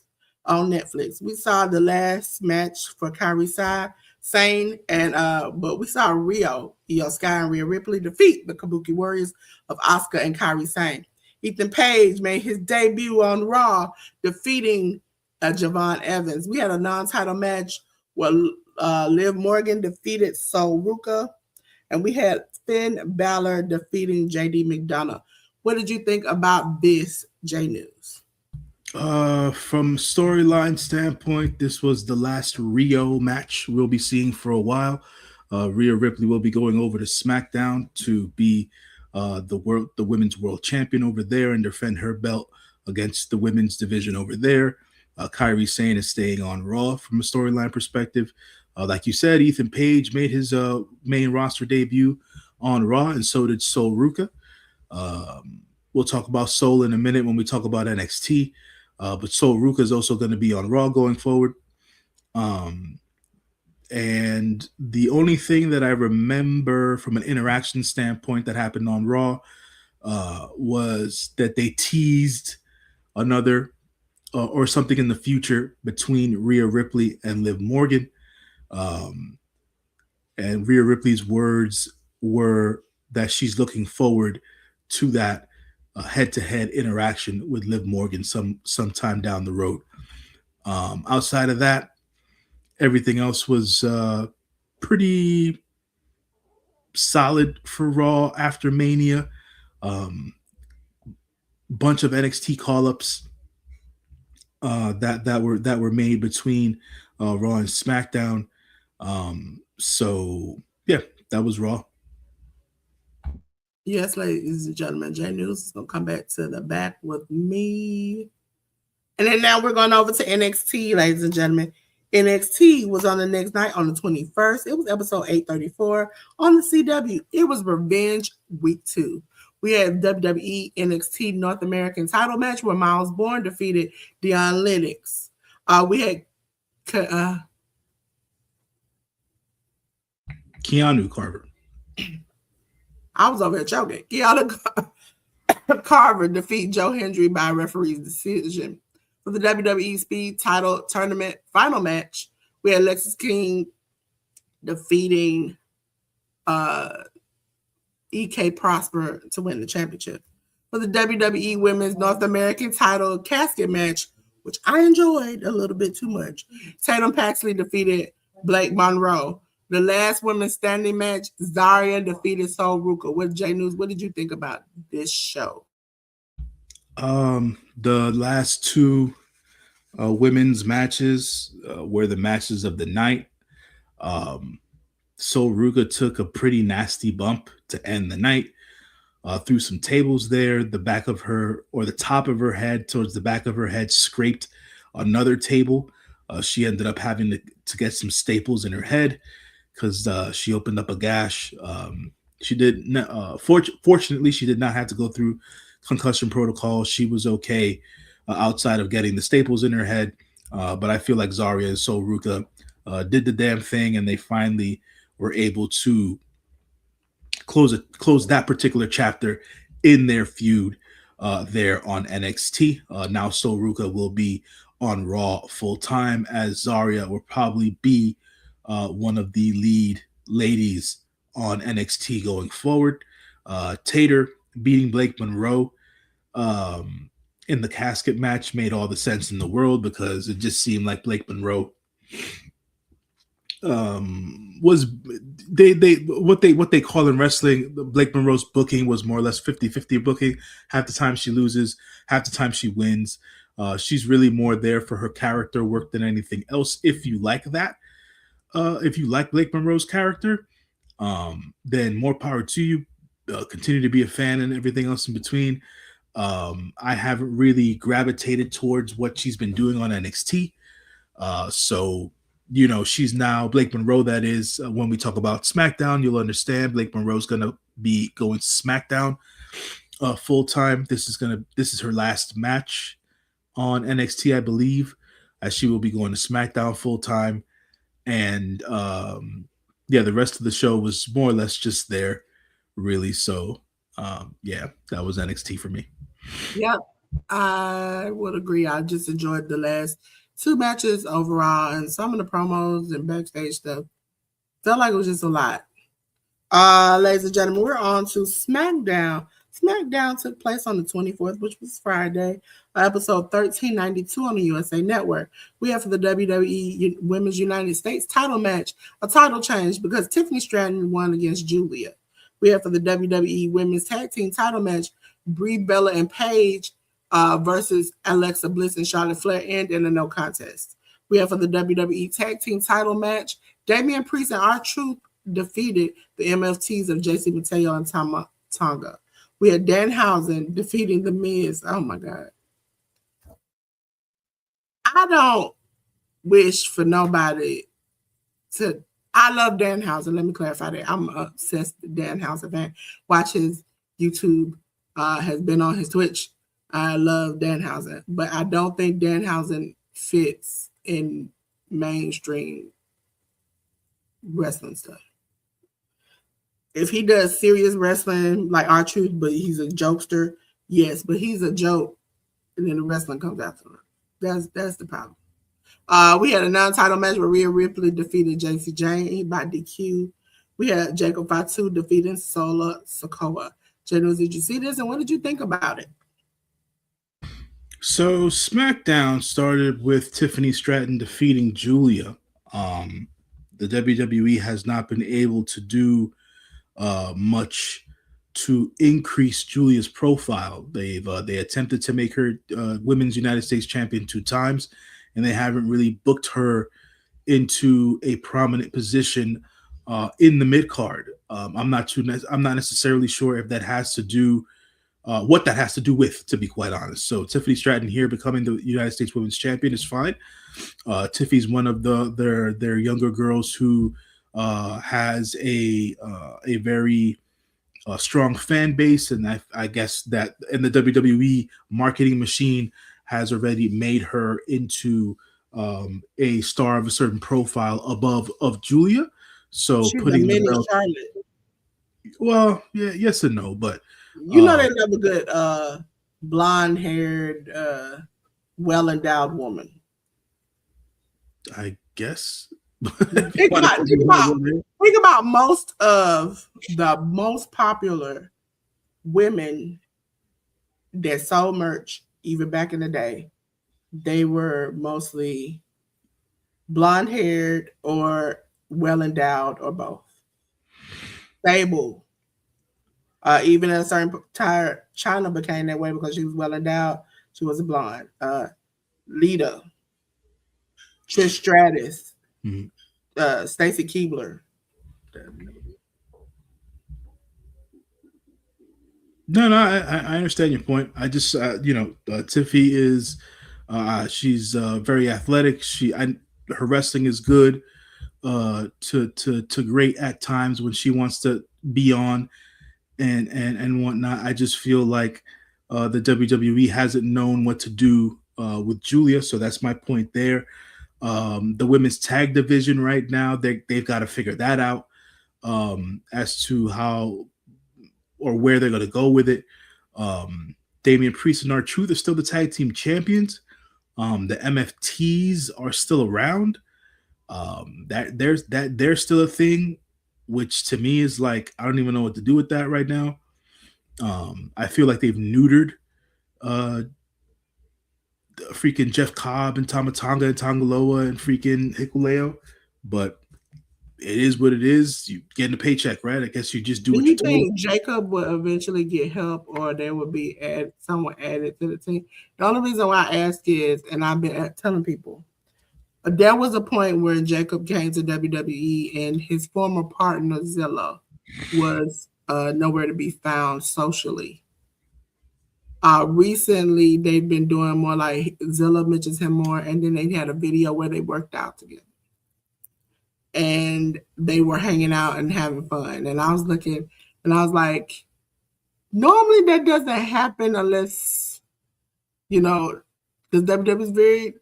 on Netflix. We saw the last match for Kairi Sane, but we saw Io Sky and Rhea Ripley defeat the Kabuki Warriors of Asuka and Kairi Sane. Ethan Page made his debut on Raw, defeating Javon Evans. We had a non-title match where Liv Morgan defeated Sol Ruka, and we had Finn Balor defeating JD McDonough. What did you think about this, J News? From storyline standpoint, this was the last Rio match we'll be seeing for a while. Rhea Ripley will be going over to SmackDown to be the women's world champion over there and defend her belt against the women's division over there. Kairi Sane is staying on Raw from a storyline perspective. Like you said, Ethan Page made his main roster debut on Raw, and so did Sol Ruka. We'll talk about Sol in a minute when we talk about NXT. But Sol Ruka is also going to be on Raw going forward. And the only thing that I remember from an interaction standpoint that happened on Raw was that they teased another or something in the future between Rhea Ripley and Liv Morgan. And Rhea Ripley's words were that she's looking forward to that head-to-head interaction with Liv Morgan sometime down the road. Outside of that, everything else was pretty solid for Raw after Mania. Bunch of NXT call-ups that were made between Raw and SmackDown. So yeah, that was Raw. Yes, ladies and gentlemen, J News is going to come back to the back with me. And then now we're going over to NXT, ladies and gentlemen. NXT was on the next night on the 21st. It was episode 834 on the CW. It was Revenge Week 2. We had WWE NXT North American title match where Miles Bourne defeated Deion Lennox. We had Keanu Carver. I was over here choking. Keanu Carver defeat Joe Hendry by referee's decision. For the WWE Speed Title Tournament final match, we had Lexis King defeating EK Prosper to win the championship. For the WWE Women's North American Title Casket match, which I enjoyed a little bit too much, Tatum Paxley defeated Blake Monroe. The last women standing match, Zarya defeated Sol Ruka. What J News? What did you think about this show? The last two women's matches were the matches of the night. Um, So Ruga took a pretty nasty bump to end the night. Threw some tables there. The back of her, or the top of her head, towards the back of her head, scraped another table. She ended up having to get some staples in her head because she opened up a gash. She did. Fortunately, she did not have to go through concussion protocol. She was okay outside of getting the staples in her head. But I feel like Zarya and Sol Ruka did the damn thing, and they finally were able to close that particular chapter in their feud there on NXT. Now Sol Ruka will be on Raw full time, as Zarya will probably be one of the lead ladies on NXT going forward. Tater beating Blake Monroe in the casket match made all the sense in the world because it just seemed like Blake Monroe was what they call in wrestling, Blake Monroe's booking was more or less 50-50 booking. Half the time she loses, half the time she wins. She's really more there for her character work than anything else. If you like that, if you like Blake Monroe's character, then more power to you. Continue to be a fan and everything else in between. I haven't really gravitated towards what she's been doing on NXT. So she's now Blake Monroe. That is, when we talk about SmackDown, you'll understand Blake Monroe's going to be going to SmackDown full time. This is her last match on NXT, I believe, as she will be going to SmackDown full time. And the rest of the show was more or less just there, really. So that was NXT for me. Yep, I would agree. I just enjoyed the last two matches overall, and some of the promos and backstage stuff felt like it was just a lot. Ladies and gentlemen, we're on to SmackDown. SmackDown took place on the 24th, which was Friday, episode 1392 on the USA Network. We have for the WWE Women's United States title match, a title change because Tiffany Stratton won against Julia. We have for the WWE Women's Tag Team title match, Brie Bella and Paige versus Alexa Bliss and Charlotte Flair, and in a no contest. We have for the WWE Tag Team title match, Damian Priest and R-Truth defeated the MFTs of JC Mateo and Tonga. We had Danhausen defeating The Miz. Oh my God. I don't wish for nobody to. I love Danhausen. Let me clarify that. I'm an obsessed Danhausen fan. Watch his YouTube. Has been on his Twitch. I love Danhausen, but I don't think Danhausen fits in mainstream wrestling stuff. If he does serious wrestling like R-Truth, but he's a jokester, yes, but he's a joke, and then the wrestling comes after him. That's the problem. We had a non-title match where Rhea Ripley defeated JC Jane by DQ. We had Jacob Fatu defeating Sola Sokoa. Jay, did you see this, and what did you think about it? So SmackDown started with Tiffany Stratton defeating Julia. The WWE has not been able to do much to increase Julia's profile. They attempted to make her Women's United States Champion 2 times, and they haven't really booked her into a prominent position in the mid card. I'm not necessarily sure if that has to do what that has to do with, to be quite honest. So Tiffany Stratton here becoming the United States Women's Champion is fine. Tiffy's one of their younger girls who has a very strong fan base, and I guess that in the WWE marketing machine has already made her into a star of a certain profile above of Julia. So she's putting a mini the belt, Charlotte. well, yeah, yes and no, but you know they love a good blonde-haired, well-endowed woman. I guess. Think about most of the most popular women that sold merch, even back in the day. They were mostly blonde-haired or well endowed, or both. Stable. Even at a certain time, China became that way because she was well endowed. She was a blonde. Lita, Trish Stratus, Mhm. Stacy Keebler. No, no, I understand your point. I just, Tiffy is, she's very athletic. Her wrestling is good, to great at times when she wants to be on and whatnot. I just feel like the WWE hasn't known what to do with Julia, so that's my point there. The women's tag division right now, they've got to figure that out as to how or where they're going to go with it. Um, Damian Priest and R-Truth are still the tag team champions. The MFTs are still around. There's still a thing, which to me is like I don't even know what to do with that right now. I feel like they've neutered uh, freaking Jeff Cobb and Tamatanga and Tangaloa and freaking Hikuleo, but it is what it is. You getting a paycheck, right? I guess you just do Do what you you're told. think Jacob will eventually get help, or there will be someone added to the team? The only reason why I ask is, and I've been telling people, there was a point where Jacob came to WWE and his former partner Zilla was nowhere to be found socially. Recently, they've been doing more like Zilla mentions him more, and then they had a video where they worked out together. And they were hanging out and having fun. And I was looking and I was like, normally that doesn't happen unless, because WWE is very,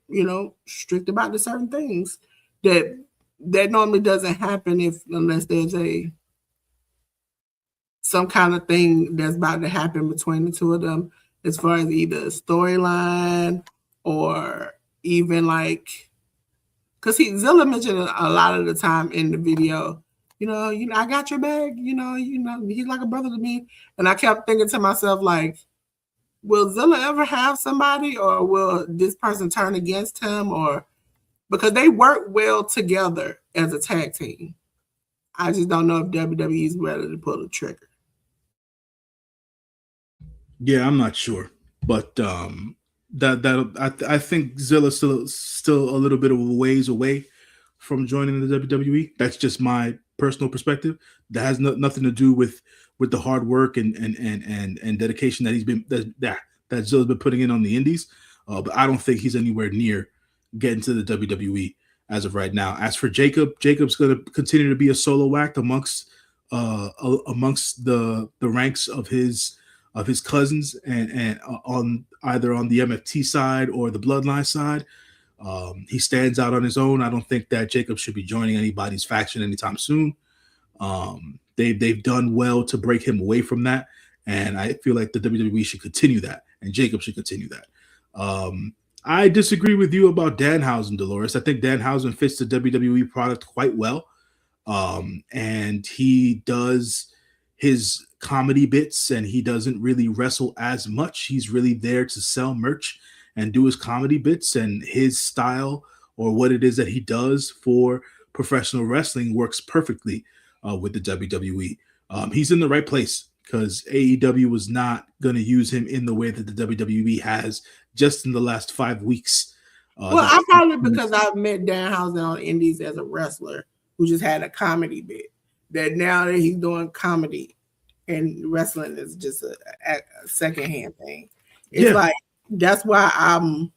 strict about the certain things that normally doesn't happen unless there's some kind of thing that's about to happen between the two of them, as far as either a storyline or even like, because Zilla mentioned a lot of the time in the video, I got your bag, he's like a brother to me. And I kept thinking to myself, like, will Zilla ever have somebody, or will this person turn against him? Or because they work well together as a tag team. I just don't know if WWE is ready to pull the trigger. Yeah, I'm not sure, but I think Zilla's still a little bit of a ways away from joining the WWE. That's just my personal perspective. That has nothing to do with the hard work and dedication that that Zilla's been putting in on the Indies. But I don't think he's anywhere near getting to the WWE as of right now. As for Jacob's going to continue to be a solo act amongst the ranks of his cousins and on either on the MFT side or the Bloodline side. He stands out on his own. I don't think that Jacob should be joining anybody's faction anytime soon. They've done well to break him away from that, and I feel like the WWE should continue that, and Jacob should continue that. I disagree with you about Danhausen, Dolores. I think Danhausen fits the WWE product quite well, and he does his comedy bits, and he doesn't really wrestle as much. He's really there to sell merch and do his comedy bits, and his style or what it is that he does for professional wrestling works perfectly with the WWE. He's in the right place because AEW was not going to use him in the way that the WWE has just in the last 5 weeks. I probably because I've met Danhausen on Indies as a wrestler who just had a comedy bit. That now that he's doing comedy and wrestling is just a secondhand thing. It's like that's why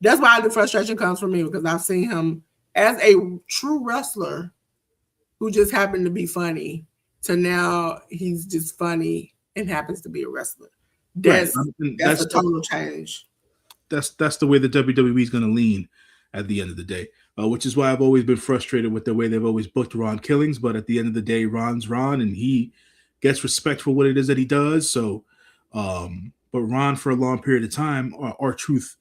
the frustration comes from me, because I've seen him as a true wrestler who just happened to be funny to now he's just funny and happens to be a wrestler. That's a total change. That's the way the WWE is going to lean at the end of the day, which is why I've always been frustrated with the way they've always booked Ron Killings. But at the end of the day, Ron's Ron, and he gets respect for what it is that he does. So, but Ron, for a long period of time, R-Truth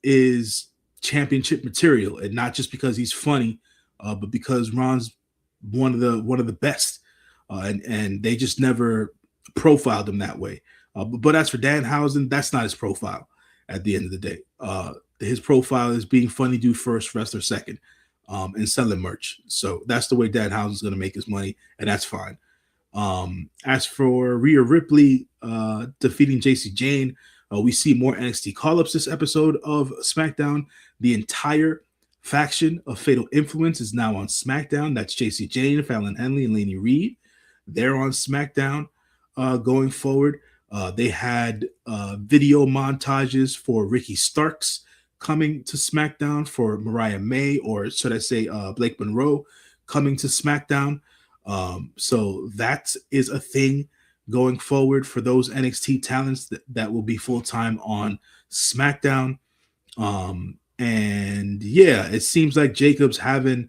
is championship material, and not just because he's funny, but because Ron's one of the best, and they just never profiled him that way. But as for Danhausen, that's not his profile. At the end of the day, his profile is being funny dude first, wrestler second. and selling merch. So that's the way Danhausen is going to make his money, and that's fine. As for Rhea Ripley defeating JC Jane, we see more NXT call-ups this episode of SmackDown. The entire faction of Fatal Influence is now on SmackDown. That's JC Jane, Fallon Henley, and Lainey Reed. They're on SmackDown going forward. They had video montages for Ricky Starks coming to SmackDown, for Mariah May, or should I say Blake Monroe coming to SmackDown. So that is a thing going forward for those NXT talents that will be full-time on SmackDown. And yeah, it seems like Jacob's having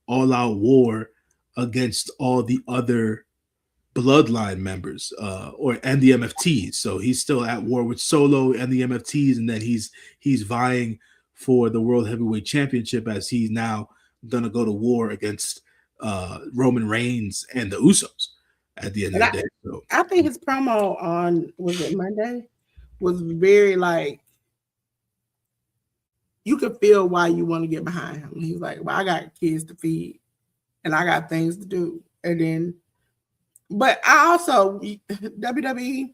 all-out war against all the other Bloodline members and the MFTs. So he's still at war with Solo and the MFTs, and then he's vying for the World Heavyweight Championship, as he's now gonna go to war against Roman Reigns and the Usos at the end of the day. So I think his promo on, was it Monday, was very like, you could feel why you want to get behind him. He's like, well, I got kids to feed and I got things to do. And then, but I also, WWE,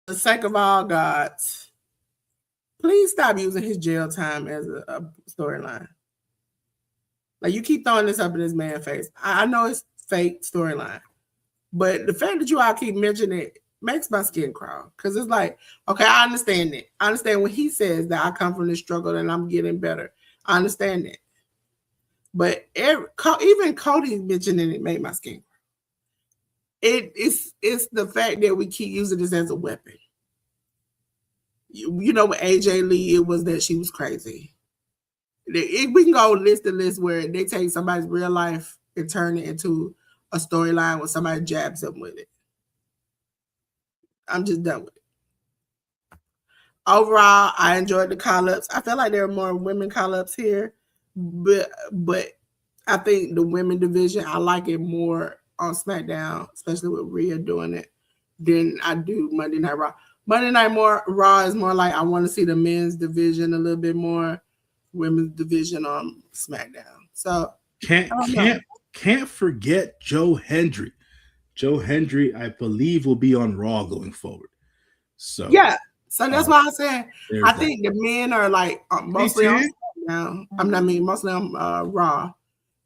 for the sake of all gods, please stop using his jail time as a storyline. Like, you keep throwing this up in this man's face. I know it's fake storyline, but the fact that you all keep mentioning it makes my skin crawl. Because it's like, okay, I understand it. I understand when he says that I come from this struggle and I'm getting better. I understand that. But even Cody mentioning it made my skin crawl. It's the fact that we keep using this as a weapon. You know, with AJ Lee, it was that she was crazy. We can go list to list where they take somebody's real life and turn it into a storyline where somebody jabs them with it. I'm just done with it. Overall, I enjoyed the call-ups. I feel like there are more women call-ups here, but I think the women division, I like it more on SmackDown, especially with Rhea doing it, than I do Monday Night Raw. Monday Night Raw is more like I want to see the men's division a little bit more, women's division on SmackDown. So can't forget Joe Hendry. Joe Hendry, I believe, will be on Raw going forward. So yeah, so that's why I said I think the men are like mostly on SmackDown. Mostly on Raw,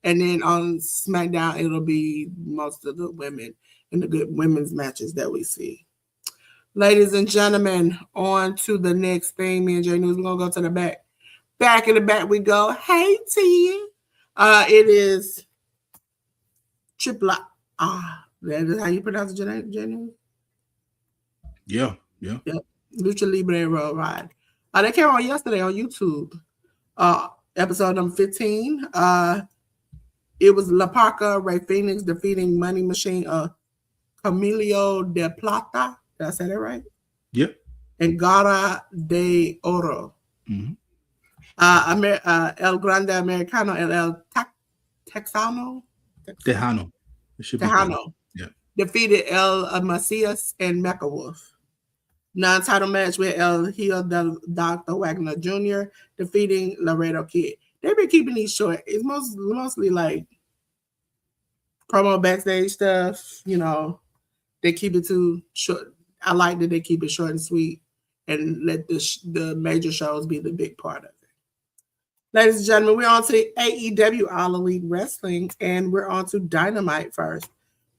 and then on SmackDown it'll be most of the women in the good women's matches that we see. Ladies and gentlemen, on to the next thing. Me and J News, we're gonna go to the back. Back in the back we go. Hey T, it is triple. That is how you pronounce it, J News? Yeah. Lucha Libre Road Ride. They came on yesterday on YouTube. Episode number 15. It was La Parca, Rey Fenix defeating Money Machine, Camilo de Plata. Did I say that right? Yep. And Gara de Oro. Mm-hmm. El Grande Americano and El Texano. Tejano. Tejano. Yeah. Defeated El Macias and Mecha Wolf. Non-title match with El Hijo del Dr. Wagner Jr. defeating Laredo Kid. They've been keeping these short. It's mostly like promo backstage stuff. You know, they keep it too short. I like that they keep it short and sweet and let the major shows be the big part of it. Ladies and gentlemen, we're on to AEW All Elite Wrestling, and we're on to Dynamite first.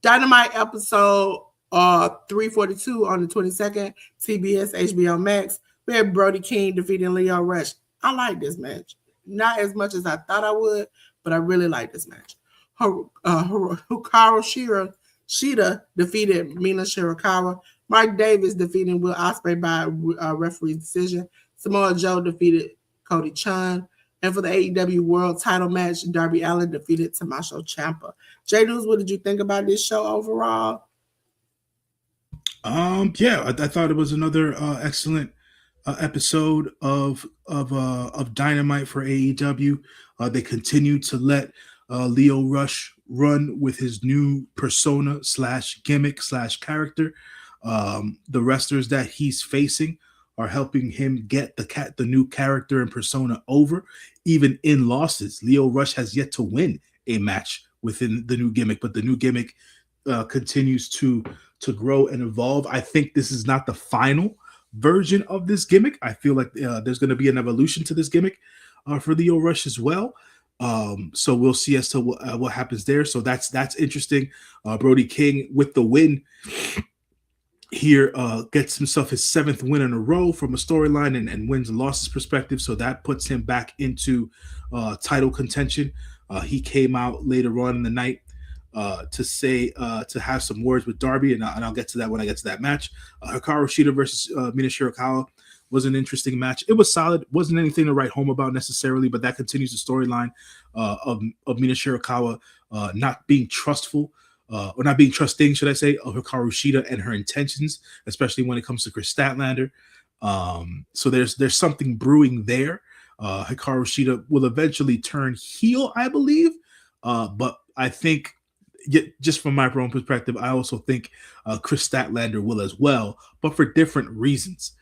Dynamite episode 342 on the 22nd, TBS HBO Max. We had Brody King defeating Leo Rush. I like this match. Not as much as I thought I would, but I really like this match. Hikaru Shida defeated Mina Shirakawa. Mark Davis defeating Will Ospreay by referee's decision. Samoa Joe defeated Cody Chun. And for the AEW World Title match, Darby Allin defeated Tommaso Ciampa. J News, what did you think about this show overall? Yeah, I thought it was another excellent episode of Dynamite for AEW. They continue to let Leo Rush run with his new persona / gimmick / character. The wrestlers that he's facing are helping him get the new character and persona over, even in losses. Lio Rush has yet to win a match within the new gimmick, but the new gimmick continues to grow and evolve. I think this is not the final version of this gimmick. I feel like there's going to be an evolution to this gimmick for Lio Rush as well. So we'll see as to what happens there. So that's interesting. Brody King with the win here, gets himself his 7th win in a row from a storyline and wins and losses perspective. So that puts him back into title contention. He came out later on in the night to say to have some words with Darby, and I'll get to that when I get to that match. Hikaru Shida versus Mina Shirakawa was an interesting match. It was solid. Wasn't anything to write home about necessarily, but that continues the storyline of Mina Shirakawa not being trustful, or not being trusting, should I say, of Hikaru Shida and her intentions, especially when it comes to Chris Statlander. So there's something brewing there. Hikaru Shida will eventually turn heel, I believe, but I think, just from my own perspective, I also think Chris Statlander will as well, but for different reasons.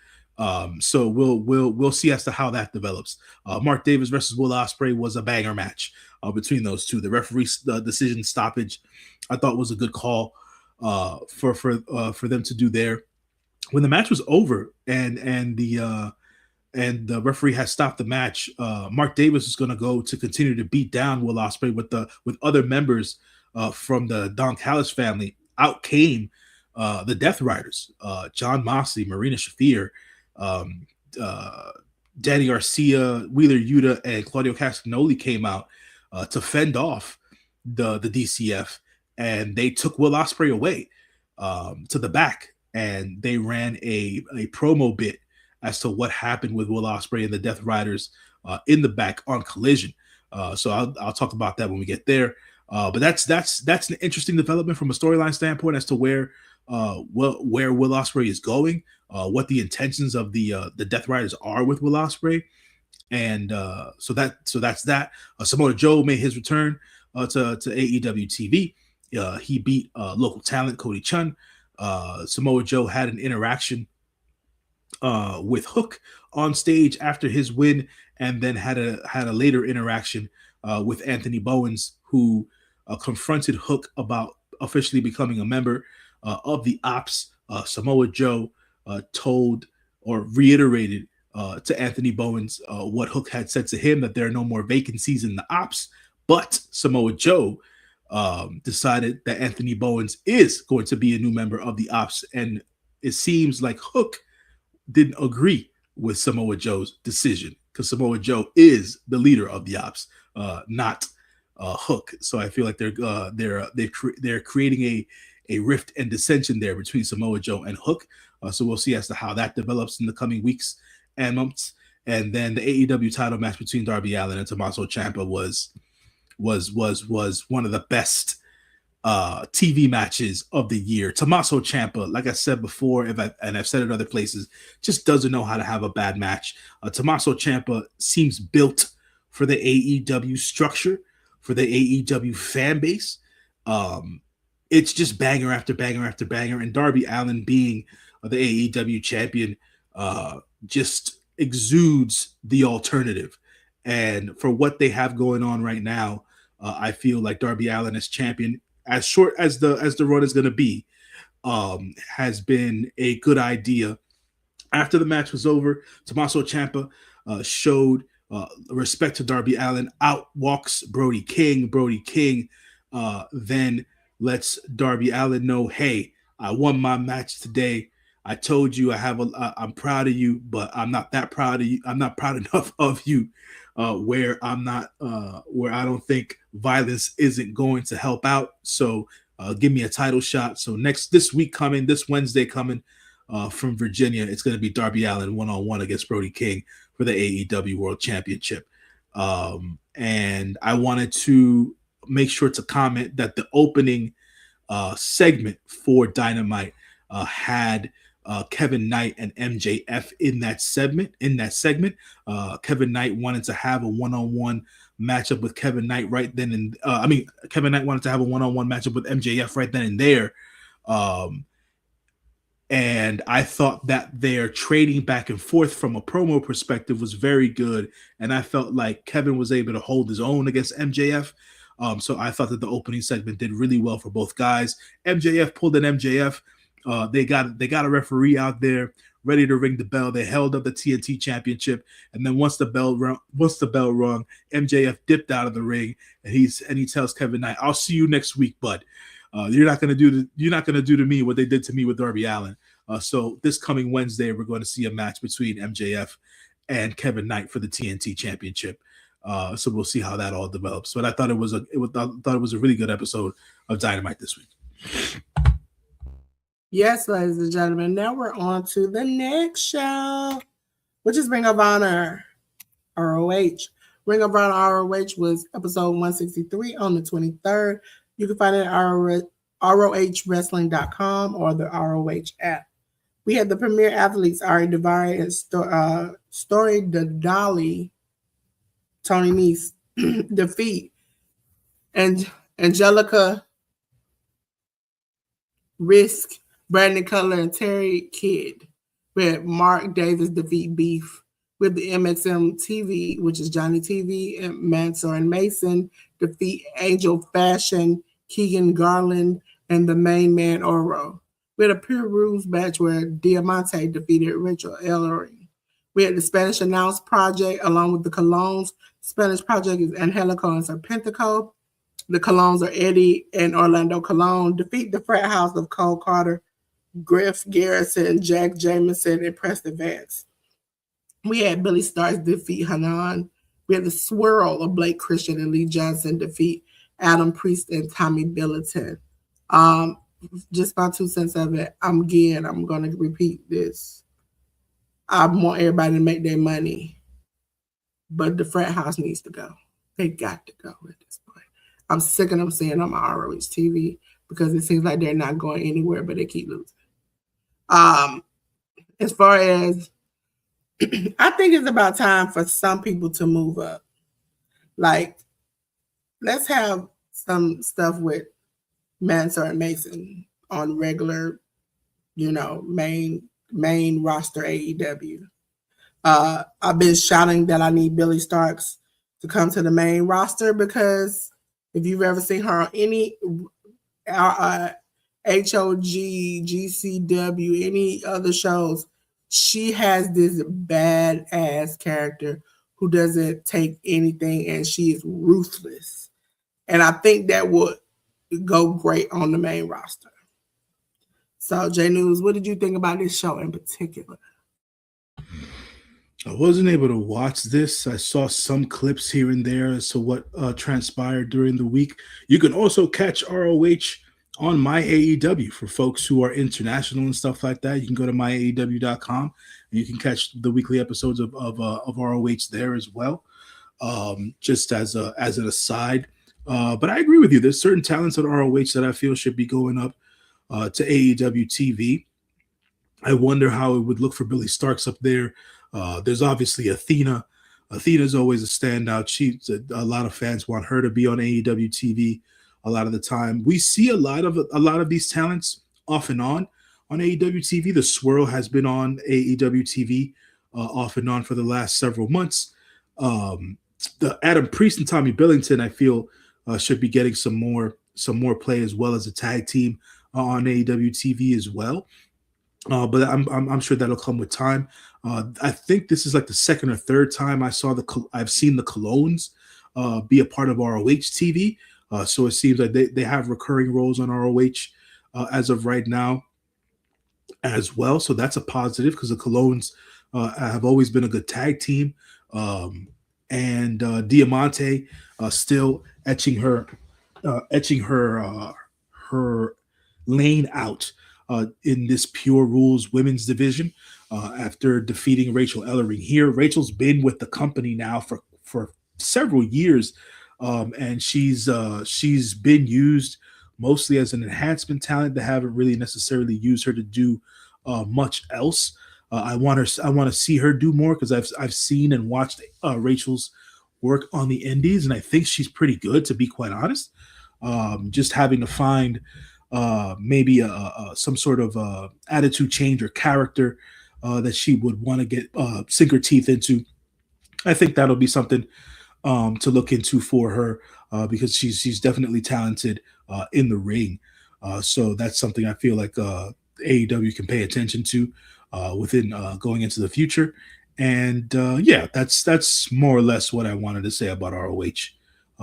So we'll see as to how that develops. Mark Davis versus Will Ospreay was a banger match between those two. The referee's decision stoppage, I thought, was a good call for them to do there. When the match was over and the referee has stopped the match, Mark Davis is going to go to continue to beat down Will Ospreay with other members from the Don Callis family. Out came the Death Riders, John Moxley, Marina Shafir, Danny Garcia, Wheeler Yuta, and Claudio Castagnoli came out to fend off the DCF, and they took Will Ospreay away to the back, and they ran a promo bit as to what happened with Will Ospreay and the Death Riders in the back on Collision. So I'll talk about that when we get there. But that's an interesting development from a storyline standpoint as to where Will Ospreay is going, what the intentions of the Death Riders are with Will Ospreay, and so that's that. Samoa Joe made his return to AEW TV. He beat local talent Cody Chun. Samoa Joe had an interaction with Hook on stage after his win, and then had a later interaction with Anthony Bowens, who confronted Hook about officially becoming a member of the Ops. Samoa Joe told or reiterated to Anthony Bowens what Hook had said to him, that there are no more vacancies in the Ops. But Samoa Joe decided that Anthony Bowens is going to be a new member of the Ops, and it seems like Hook didn't agree with Samoa Joe's decision, because Samoa Joe is the leader of the Ops, not Hook. So I feel like they're creating a rift and dissension there between Samoa Joe and Hook. So we'll see as to how that develops in the coming weeks and months. And then the AEW title match between Darby Allin and Tommaso Ciampa was one of the best TV matches of the year. Tommaso Ciampa, like I said before, I've said it other places, just doesn't know how to have a bad match. Tommaso Ciampa seems built for the AEW structure, for the AEW fan base. It's just banger after banger after banger, and Darby Allin being the AEW champion just exudes the alternative. And for what they have going on right now, I feel like Darby Allin as champion, as short as the run is going to be, has been a good idea. After the match was over, Tommaso Ciampa showed respect to Darby Allin. Out walks Brody King. Brody King then lets Darby Allin know, hey, I won my match today. I told you I'm proud of you, but I'm not that proud of you. I'm not proud enough of you where I don't think violence isn't going to help out. So give me a title shot. So this Wednesday coming from Virginia, it's going to be Darby Allin 1-on-1 against Brody King for the AEW World Championship. And I wanted to make sure to comment that the opening segment for Dynamite had Kevin Knight and MJF in that segment. Kevin Knight wanted to have a one-on-one matchup with Kevin Knight right then, and Kevin Knight wanted to have a one-on-one matchup with MJF right then and there. And I thought that their trading back and forth from a promo perspective was very good. And I felt like Kevin was able to hold his own against MJF. So I thought that the opening segment did really well for both guys. MJF pulled an MJF. They got a referee out there ready to ring the bell. They held up the TNT Championship, and then once the bell rung, MJF dipped out of the ring, and he tells Kevin Knight, "I'll see you next week, bud. You're not gonna do to me what they did to me with Darby Allin." So this coming Wednesday, we're going to see a match between MJF and Kevin Knight for the TNT Championship. So we'll see how that all develops. But I thought it was a really good episode of Dynamite this week. Yes, ladies and gentlemen. Now we're on to the next show, which is Ring of Honor ROH. Ring of Honor ROH was episode 163 on the 23rd. You can find it at ROHWrestling.com or the ROH app. We had the premier athletes, Ari Daivari and Story Dadali, Tony Nese, defeat, and Angelica Risk, Brandon Cutler, and Terry Kidd. We had Mark Davis defeat Beef with the MXM TV, which is Johnny TV, and Mansoor and Mason defeat Angel Fashion, Keegan Garland, and the main man Oro. We had a pure rules match where Diamante defeated Rachel Ellery. We had the Spanish Announce Project along with the Colognes. Spanish Project is Angelico and Serpentico. The Colognes are Eddie and Orlando Colon. Defeat the frat house of Cole Carter, Griff Garrison, Jack Jameson, and Preston Vance. We had Billy Starks defeat Hanan. We had the Swirl of Blake Christian and Lee Johnson defeat Adam Priest and Tommy Billington. Just my 2 cents of it. I'm going to repeat this. I want everybody to make their money, but the frat house needs to go. They got to go at this point. I'm sick of them seeing on my ROH TV because it seems like they're not going anywhere, but they keep losing. As far as, I think it's about time for some people to move up. Like, let's have some stuff with Mansoor and Mason on regular, main roster AEW. I've been shouting that I need Billy Starks to come to the main roster because if you've ever seen her on any HOG, GCW, any other shows, she has this badass character who doesn't take anything, and she is ruthless. And I think that would go great on the main roster. So, J News, what did you think about this show in particular? I wasn't able to watch this. I saw some clips here and there as to what transpired during the week. You can also catch ROH on My AEW for folks who are international and stuff like that. You can go to myaew.com and you can catch the weekly episodes of ROH there as well. Just as an aside. But I agree with you. There's certain talents at ROH that I feel should be going up to AEW TV. I wonder how it would look for Billy Starks up there. There's obviously Athena. Athena's always a standout. A lot of fans want her to be on AEW TV a lot of the time. We see a lot of these talents off and on AEW TV. The Swirl has been on AEW TV off and on for the last several months. The Adam Priest and Tommy Billington, I feel, should be getting some more play as well as a tag team on AEW TV as well. But I'm sure that'll come with time. I think this is like the second or third time I've seen the Colognes be a part of ROH TV. So it seems like they have recurring roles on ROH as of right now as well. So that's a positive because the Colognes have always been a good tag team. And Diamante still etching her lane out in this Pure Rules women's division after defeating Rachel Ellering here. Rachel's been with the company now for several years, and she's been used mostly as an enhancement talent. They haven't really necessarily used her to do much else. I want to see her do more because I've seen and watched Rachel's work on the indies, and I think she's pretty good, to be quite honest. Just having to find maybe some sort of attitude change or character that she would want to get sink her teeth into. I think that'll be something to look into for her because she's definitely talented in the ring. So that's something I feel like AEW can pay attention to within going into the future. And yeah, that's more or less what I wanted to say about ROH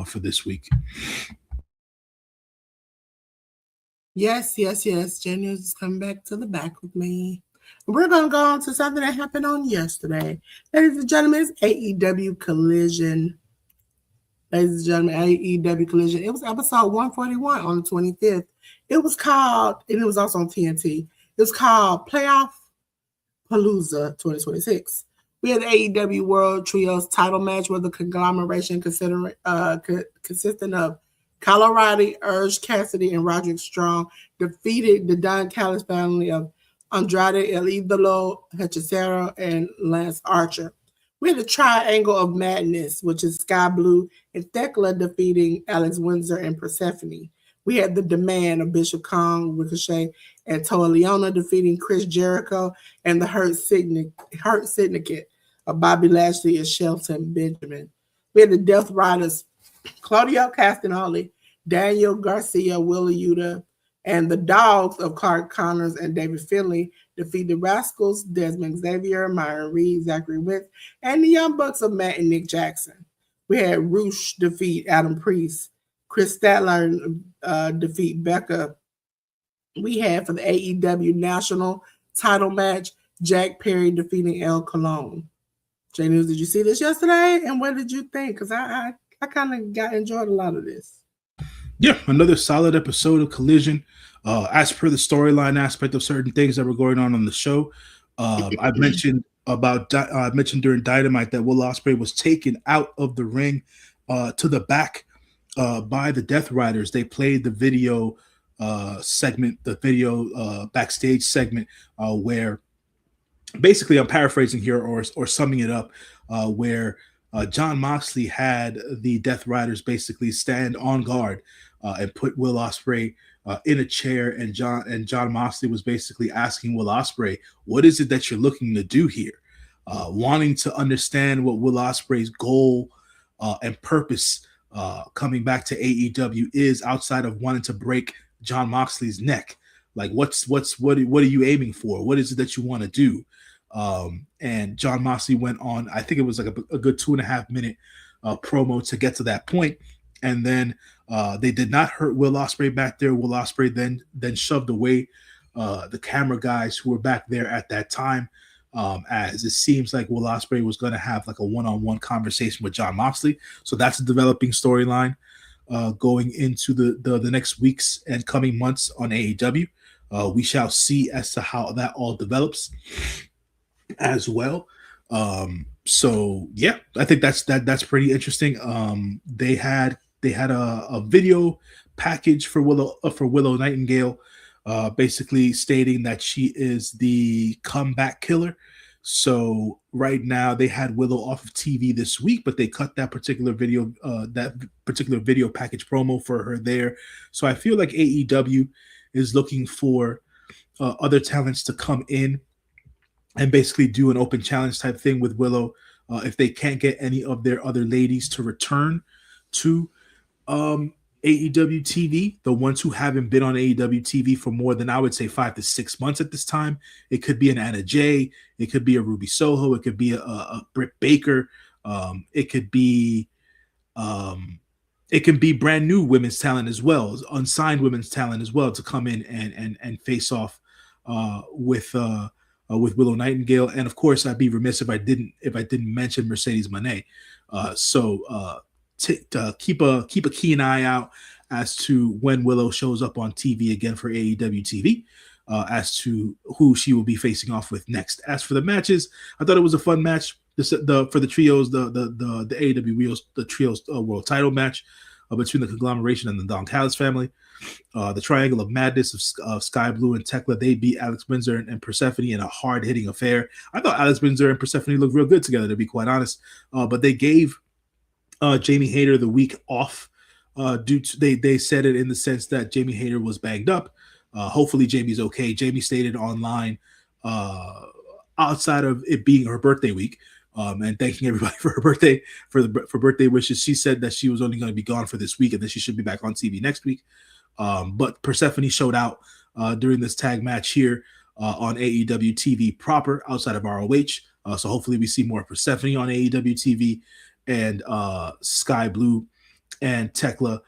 for this week. Yes, yes, yes. J News is coming back to the back with me. We're going to go on to something that happened on yesterday. Ladies and gentlemen, it's AEW Collision. Ladies and gentlemen, AEW Collision. It was episode 141 on the 25th. It was called, and it was also on TNT, it was called Playoff Palooza 2026. We had the AEW World Trios title match where the conglomeration consisting of Kyle O'Reilly, Urge Cassidy, and Roderick Strong defeated the Don Callis family of Andrade El Idolo, Hechicero, and Lance Archer. We had the Triangle of Madness, which is Sky Blue and Thekla defeating Alex Windsor and Persephone. We had the Demand of Bishop Kong, Ricochet, and Toa Leona defeating Chris Jericho and the Hurt Syndicate of Bobby Lashley and Shelton Benjamin. We had the Death Riders, Claudio Castagnoli, Daniel Garcia, Willa Yuta, and the Dogs of Clark Connors and David Finlay defeat the Rascals, Desmond Xavier, Myron Reed, Zachary Wentz, and the Young Bucks of Matt and Nick Jackson. We had Roosh defeat Adam Priest, Chris Statler defeat Becca. We had for the AEW National title match, Jack Perry defeating El Colon. J News, did you see this yesterday? And what did you think? Because I kind of enjoyed a lot of this. Yeah, another solid episode of Collision. As per the storyline aspect of certain things that were going on the show, I mentioned during Dynamite that Will Ospreay was taken out of the ring to the back by the Death Riders. They played the video segment, the video backstage segment, where basically I'm paraphrasing here or summing it up, where Jon Moxley had the Death Riders basically stand on guard and put Will Ospreay in a chair, and Jon Moxley was basically asking Will Ospreay, "What is it that you're looking to do here?" Wanting to understand what Will Ospreay's goal and purpose coming back to AEW is outside of wanting to break Jon Moxley's neck. Like, what are you aiming for? What is it that you want to do? And Jon Moxley went on, I think it was like a good 2.5 minute promo to get to that point. And then they did not hurt Will Ospreay back there. Will Ospreay then shoved away the camera guys who were back there at that time, as it seems like Will Ospreay was going to have like a one-on-one conversation with Jon Moxley. So that's a developing storyline going into the next weeks and coming months on AEW. We shall see as to how that all develops as well. So yeah, I think that's pretty interesting. They had a video package for Willow Nightingale, basically stating that she is the comeback killer. So right now they had Willow off of TV this week, but they cut that particular video package promo for her there. So I feel like AEW is looking for other talents to come in and basically do an open challenge type thing with Willow. If they can't get any of their other ladies to return to AEW TV, the ones who haven't been on AEW TV for more than, I would say, 5 to 6 months at this time, it could be an Anna Jay, it could be a Ruby Soho, it could be a Britt Baker, it could be brand new women's talent as well, unsigned women's talent as well, to come in and face off with Willow Nightingale. And of course, I'd be remiss if I didn't mention Mercedes Moné. Keep a keen eye out as to when Willow shows up on TV again for AEW TV, as to who she will be facing off with next. As for the matches, I thought it was a fun match. For the trios, the AEW trios world title match between the conglomeration and the Don Callis family. The Triangle of Madness of Sky Blue and Thekla, they beat Alex Windsor and Persephone in a hard-hitting affair. I thought Alex Windsor and Persephone looked real good together, to be quite honest. But they gave Jamie Hayter the week off. Due to they said it in the sense that Jamie Hayter was banged up, Hopefully Jamie's okay. Jamie stated online, outside of it being her birthday week, and thanking everybody for her birthday for birthday wishes. She said that she was only going to be gone for this week and that she should be back on TV next week. But Persephone showed out during this tag match here on AEW TV proper outside of ROH. So hopefully we see more Persephone on AEW TV, and Sky Blue and Tekla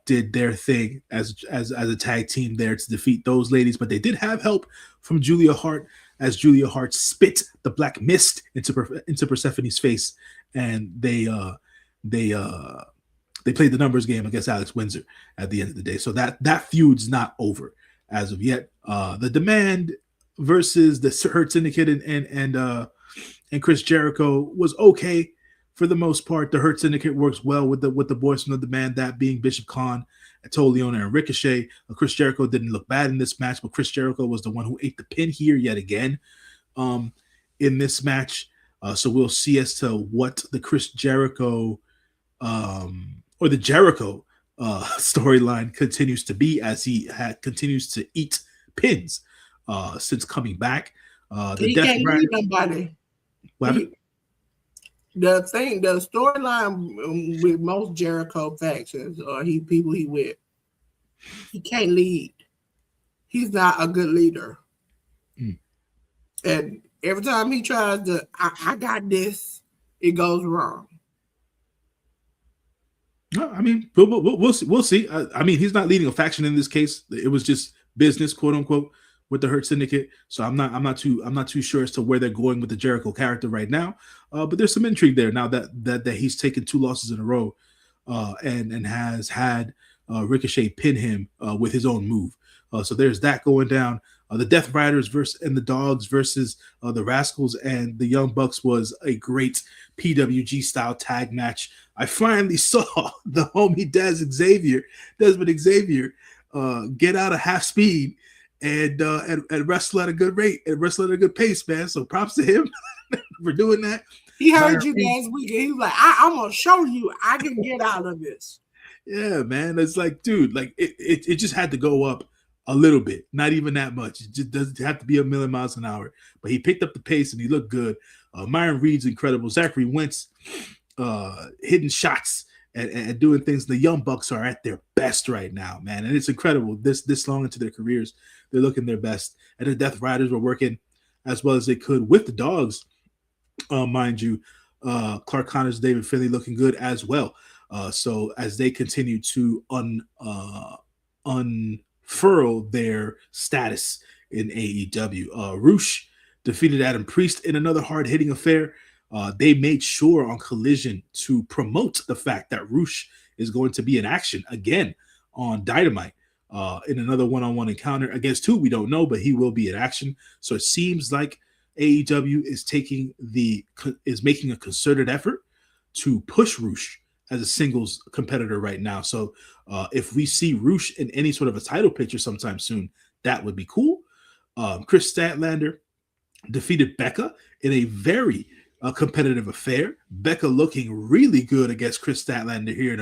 did their thing as a tag team there to defeat those ladies. But they did have help from Julia Hart, as Julia Hart spit the black mist into Persephone's face, and they played the numbers game against Alex Windsor at the end of the day. So that feud's not over as of yet. The Demand versus the Hurt Syndicate and Chris Jericho was okay for the most part. The Hurt Syndicate works well with the boys from the Demand, that being Bishop Khan, Leona, and Ricochet. Chris Jericho didn't look bad in this match, but Chris Jericho was the one who ate the pin here yet again in this match. So we'll see as to what the Chris Jericho or the Jericho storyline continues to be, as he continues to eat pins since coming back. He can't lead nobody. The storyline with most Jericho factions or people he with, he can't lead. He's not a good leader. And every time he tries to, I got this, it goes wrong. No, I mean, we'll see. We'll see. I mean, he's not leading a faction in this case. It was just business, quote unquote, with the Hurt Syndicate. So I'm not too sure as to where they're going with the Jericho character right now. But there's some intrigue there now that he's taken 2 losses in a row, and has had Ricochet pin him with his own move. So there's that going down. The Death Riders and the Dogs versus the Rascals and the Young Bucks was a great PWG style tag match. I finally saw the homie Desmond Xavier get out of half speed and wrestle at a good rate and wrestle at a good pace, man. So props to him for doing that. He heard you last week and he was like, I'm gonna show you I can get out of this. Yeah, man. It's like, dude, like it just had to go up a little bit, not even that much. It just doesn't have to be a million miles an hour. But he picked up the pace and he looked good. Myron Reed's incredible. Zachary Wentz hitting shots and doing things. The Young Bucks are at their best right now, man. And it's incredible. This long into their careers, they're looking their best. And the Death Riders were working as well as they could with the Dogs, mind you. Clark Connors, David Finlay looking good as well. So as they continue to unfurl their status in AEW. Roosh defeated Adam Priest in another hard-hitting affair. They made sure on Collision to promote the fact that Roosh is going to be in action again on Dynamite in another one-on-one encounter against who we don't know, but he will be in action. So it seems like AEW is making a concerted effort to push Roosh as a singles competitor right now. So if we see Roosh in any sort of a title picture sometime soon, that would be cool. Chris Statlander defeated Becca in a very competitive affair. Becca looking really good against Chris Statlander here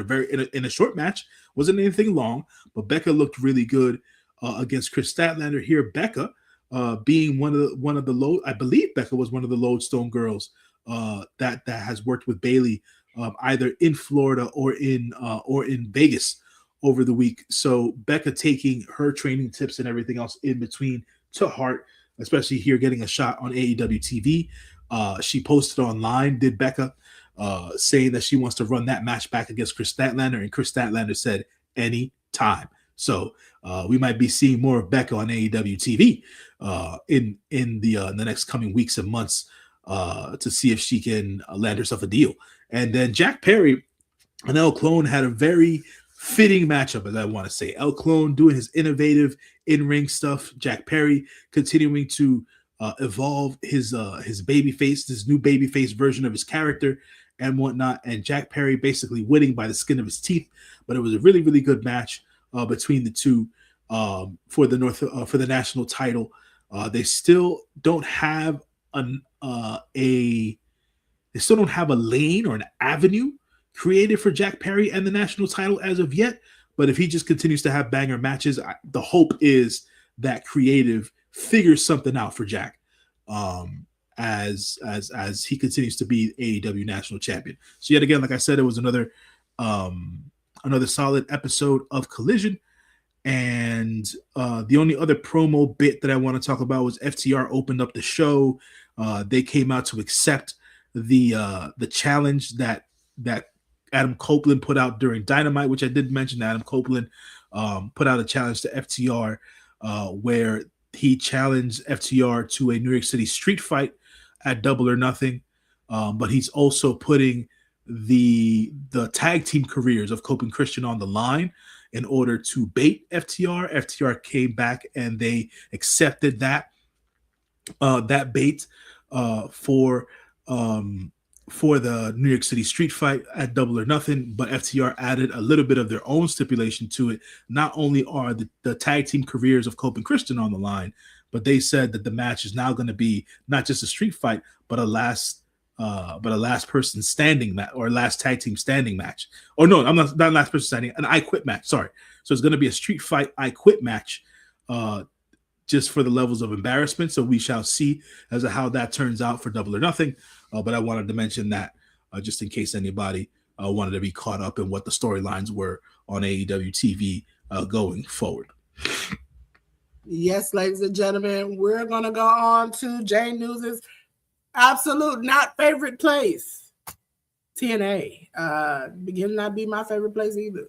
in a short match. Wasn't anything long, but Becca looked really good against Chris Statlander here. Becca being one of the low, I believe Becca was one of the Lodestone girls that has worked with Bailey either in Florida or in Vegas over the week. So Becca taking her training tips and everything else in between to heart, especially here getting a shot on AEW TV. She posted online, did Becca, saying that she wants to run that match back against Chris Statlander, and Chris Statlander said any time. So we might be seeing more of Becca on AEW TV in the next coming weeks and months to see if she can land herself a deal. And then Jack Perry and El Clone had a very fitting matchup, as I want to say. El Clone doing his innovative in-ring stuff. Jack Perry continuing to evolve his babyface, this new babyface version of his character and whatnot. And Jack Perry basically winning by the skin of his teeth. But it was a really, really good match between the two for the national title. They still don't have they still don't have a lane or an avenue created for Jack Perry and the national title as of yet. But if he just continues to have banger matches, the hope is that creative figures something out for Jack as he continues to be AEW national champion. So yet again, like I said, it was another solid episode of Collision. And the only other promo bit that I want to talk about was FTR opened up the show. They came out to accept the challenge that Adam Copeland put out during Dynamite, which I did mention. Adam Copeland put out a challenge to FTR where he challenged FTR to a New York City street fight at Double or Nothing. But he's also putting the tag team careers of Cope and Christian on the line in order to bait FTR. FTR came back and they accepted that bait for the New York City street fight at Double or Nothing, but FTR added a little bit of their own stipulation to it. Not only are the tag team careers of Cope and Christian on the line, but they said that the match is now going to be not just a street fight, but a last person standing match, or last tag team standing match. Or no, I'm not last person standing, an I Quit match. Sorry. So it's going to be a street fight I Quit match, just for the levels of embarrassment. So we shall see as to how that turns out for Double or Nothing. But I wanted to mention that just in case anybody wanted to be caught up in what the storylines were on AEW TV going forward. Yes, ladies and gentlemen, we're going to go on to J News' absolute not favorite place, TNA. Begin not be my favorite place either.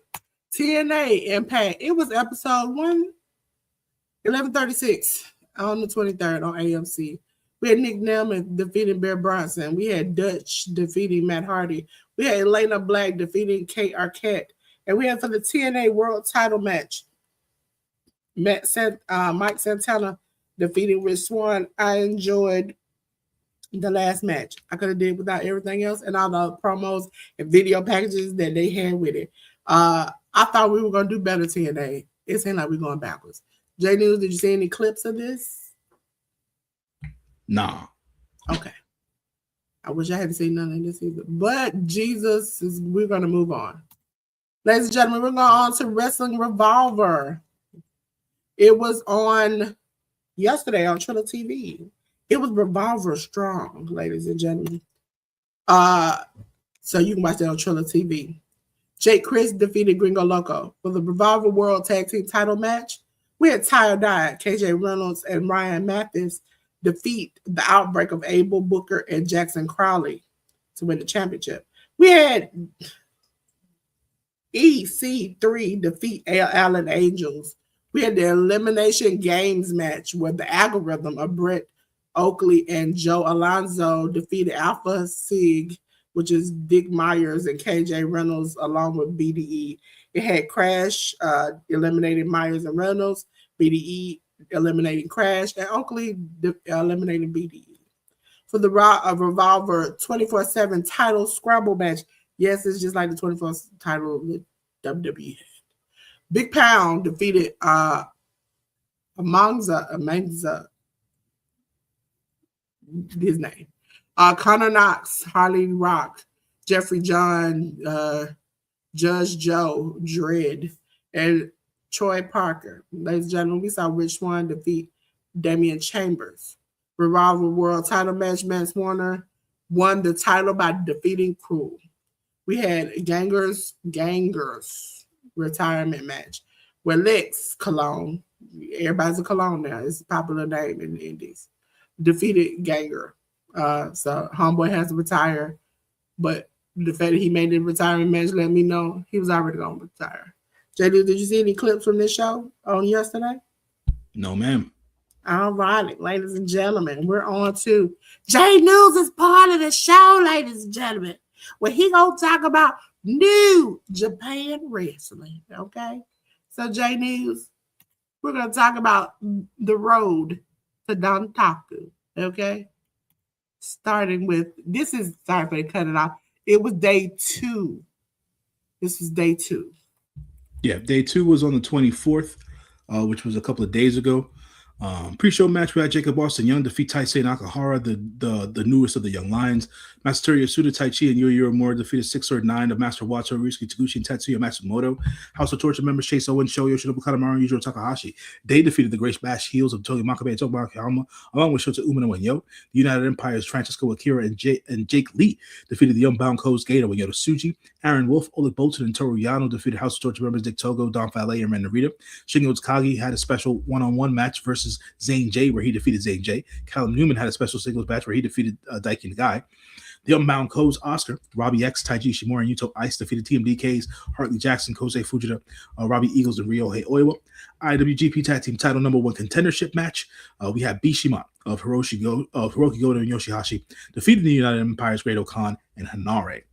TNA Impact. It was episode 1136 on the 23rd on AMC. We had Nick Nelman defeating Bear Bronson. We had Dutch defeating Matt Hardy. We had Elena Black defeating Kate Arquette. And we had for the TNA World Title match, Mike Santana defeating Rich Swann. I enjoyed the last match. I could have did without everything else and all the promos and video packages that they had with it. I thought we were going to do better TNA. It seemed like we're going backwards. J News, did you see any clips of this? Nah. Okay. I wish I hadn't seen none of this either. But we're going to move on. Ladies and gentlemen, we're going on to Wrestling Revolver. It was on yesterday on Triller TV. It was Revolver Strong, ladies and gentlemen. So you can watch that on Triller TV. Jake Chris defeated Gringo Loco for the Revolver World Tag Team title match. We had Ty Dye, KJ Reynolds, and Ryan Mathis defeat the Outbreak of Abel Booker and Jackson Crowley to win the championship. We had EC3 defeat Allen Angels. We had the Elimination Games match where the algorithm of Brett Oakley and Joe Alonzo defeated Alpha Sig, which is Dick Myers and KJ Reynolds, along with BDE. It had Crash eliminating Myers and Reynolds, BDE eliminating Crash, and Oakley eliminating BDE. For the Revolver 24/7 title scramble match, yes, it's just like the 24 title that WWE had. Big Pound defeated Amanza, his name. Connor Knox, Harley Rock, Jeffrey John, Judge Joe, Dredd, and Troy Parker. Ladies and gentlemen, we saw Rich Swann defeat Damian Chambers. Revolver World title match, Mance Warner won the title by defeating Cruel. We had Gangers retirement match where Lex Cologne, everybody's a Cologne now, it's a popular name in the Indies, defeated Ganger. So Homeboy has to retire, but the fact that he made the retirement match let me know he was already going to retire. JD, did you see any clips from this show on yesterday? No, ma'am. All right, ladies and gentlemen, we're on to J News is part of the show, ladies and gentlemen, where he gonna talk about New Japan Wrestling. Okay, so J News, we're gonna talk about the road to Dontaku. Okay, starting with sorry if I cut it off. It was day 2. This was day 2. Yeah, day 2 was on the 24th, which was a couple of days ago. Pre-show match, we had Jacob Austin Young defeat Taisei Nakahara, the newest of the Young Lions. Masatori Yasuda, Tai Chi, and Yuri Uemura defeated 6 or 9 of Master Wato, Ryusuke Taguchi, and Tetsuya Matsumoto. House of Torture members Chase Owens, Sho Yoshinobu Kanemaru, and Yujiro Takahashi. They defeated the Great Bash Heels of Togi Makabe and Tomoaki Honma, along with Shota Umino and Yo. The United Empire's Francesco Akira and Jake Lee defeated the Unbound Codes Gato and Yota Tsuji. Aaron Wolf, Oleg Bolton, and Toru Yano defeated House of Torture members Dick Togo, Don Fale, and Ren Narita. Shingo Takagi had a special one-on-one match versus Zane J, where he defeated Zane J. Callum Newman had a special singles match where he defeated Daiki Nagai. The Unbound Codes Oscar, Robbie X, Taiji Ishimori, and Yuto Ice defeated TMDK's Hartley Jackson, Kosei Fujita, Robbie Eagles, and Ryohei Oiwa. IWGP Tag Team Title number 1 contendership match. We had Bishima of Hiroki Goto and Yoshihashi defeated the United Empire's Great Khan and Hanare.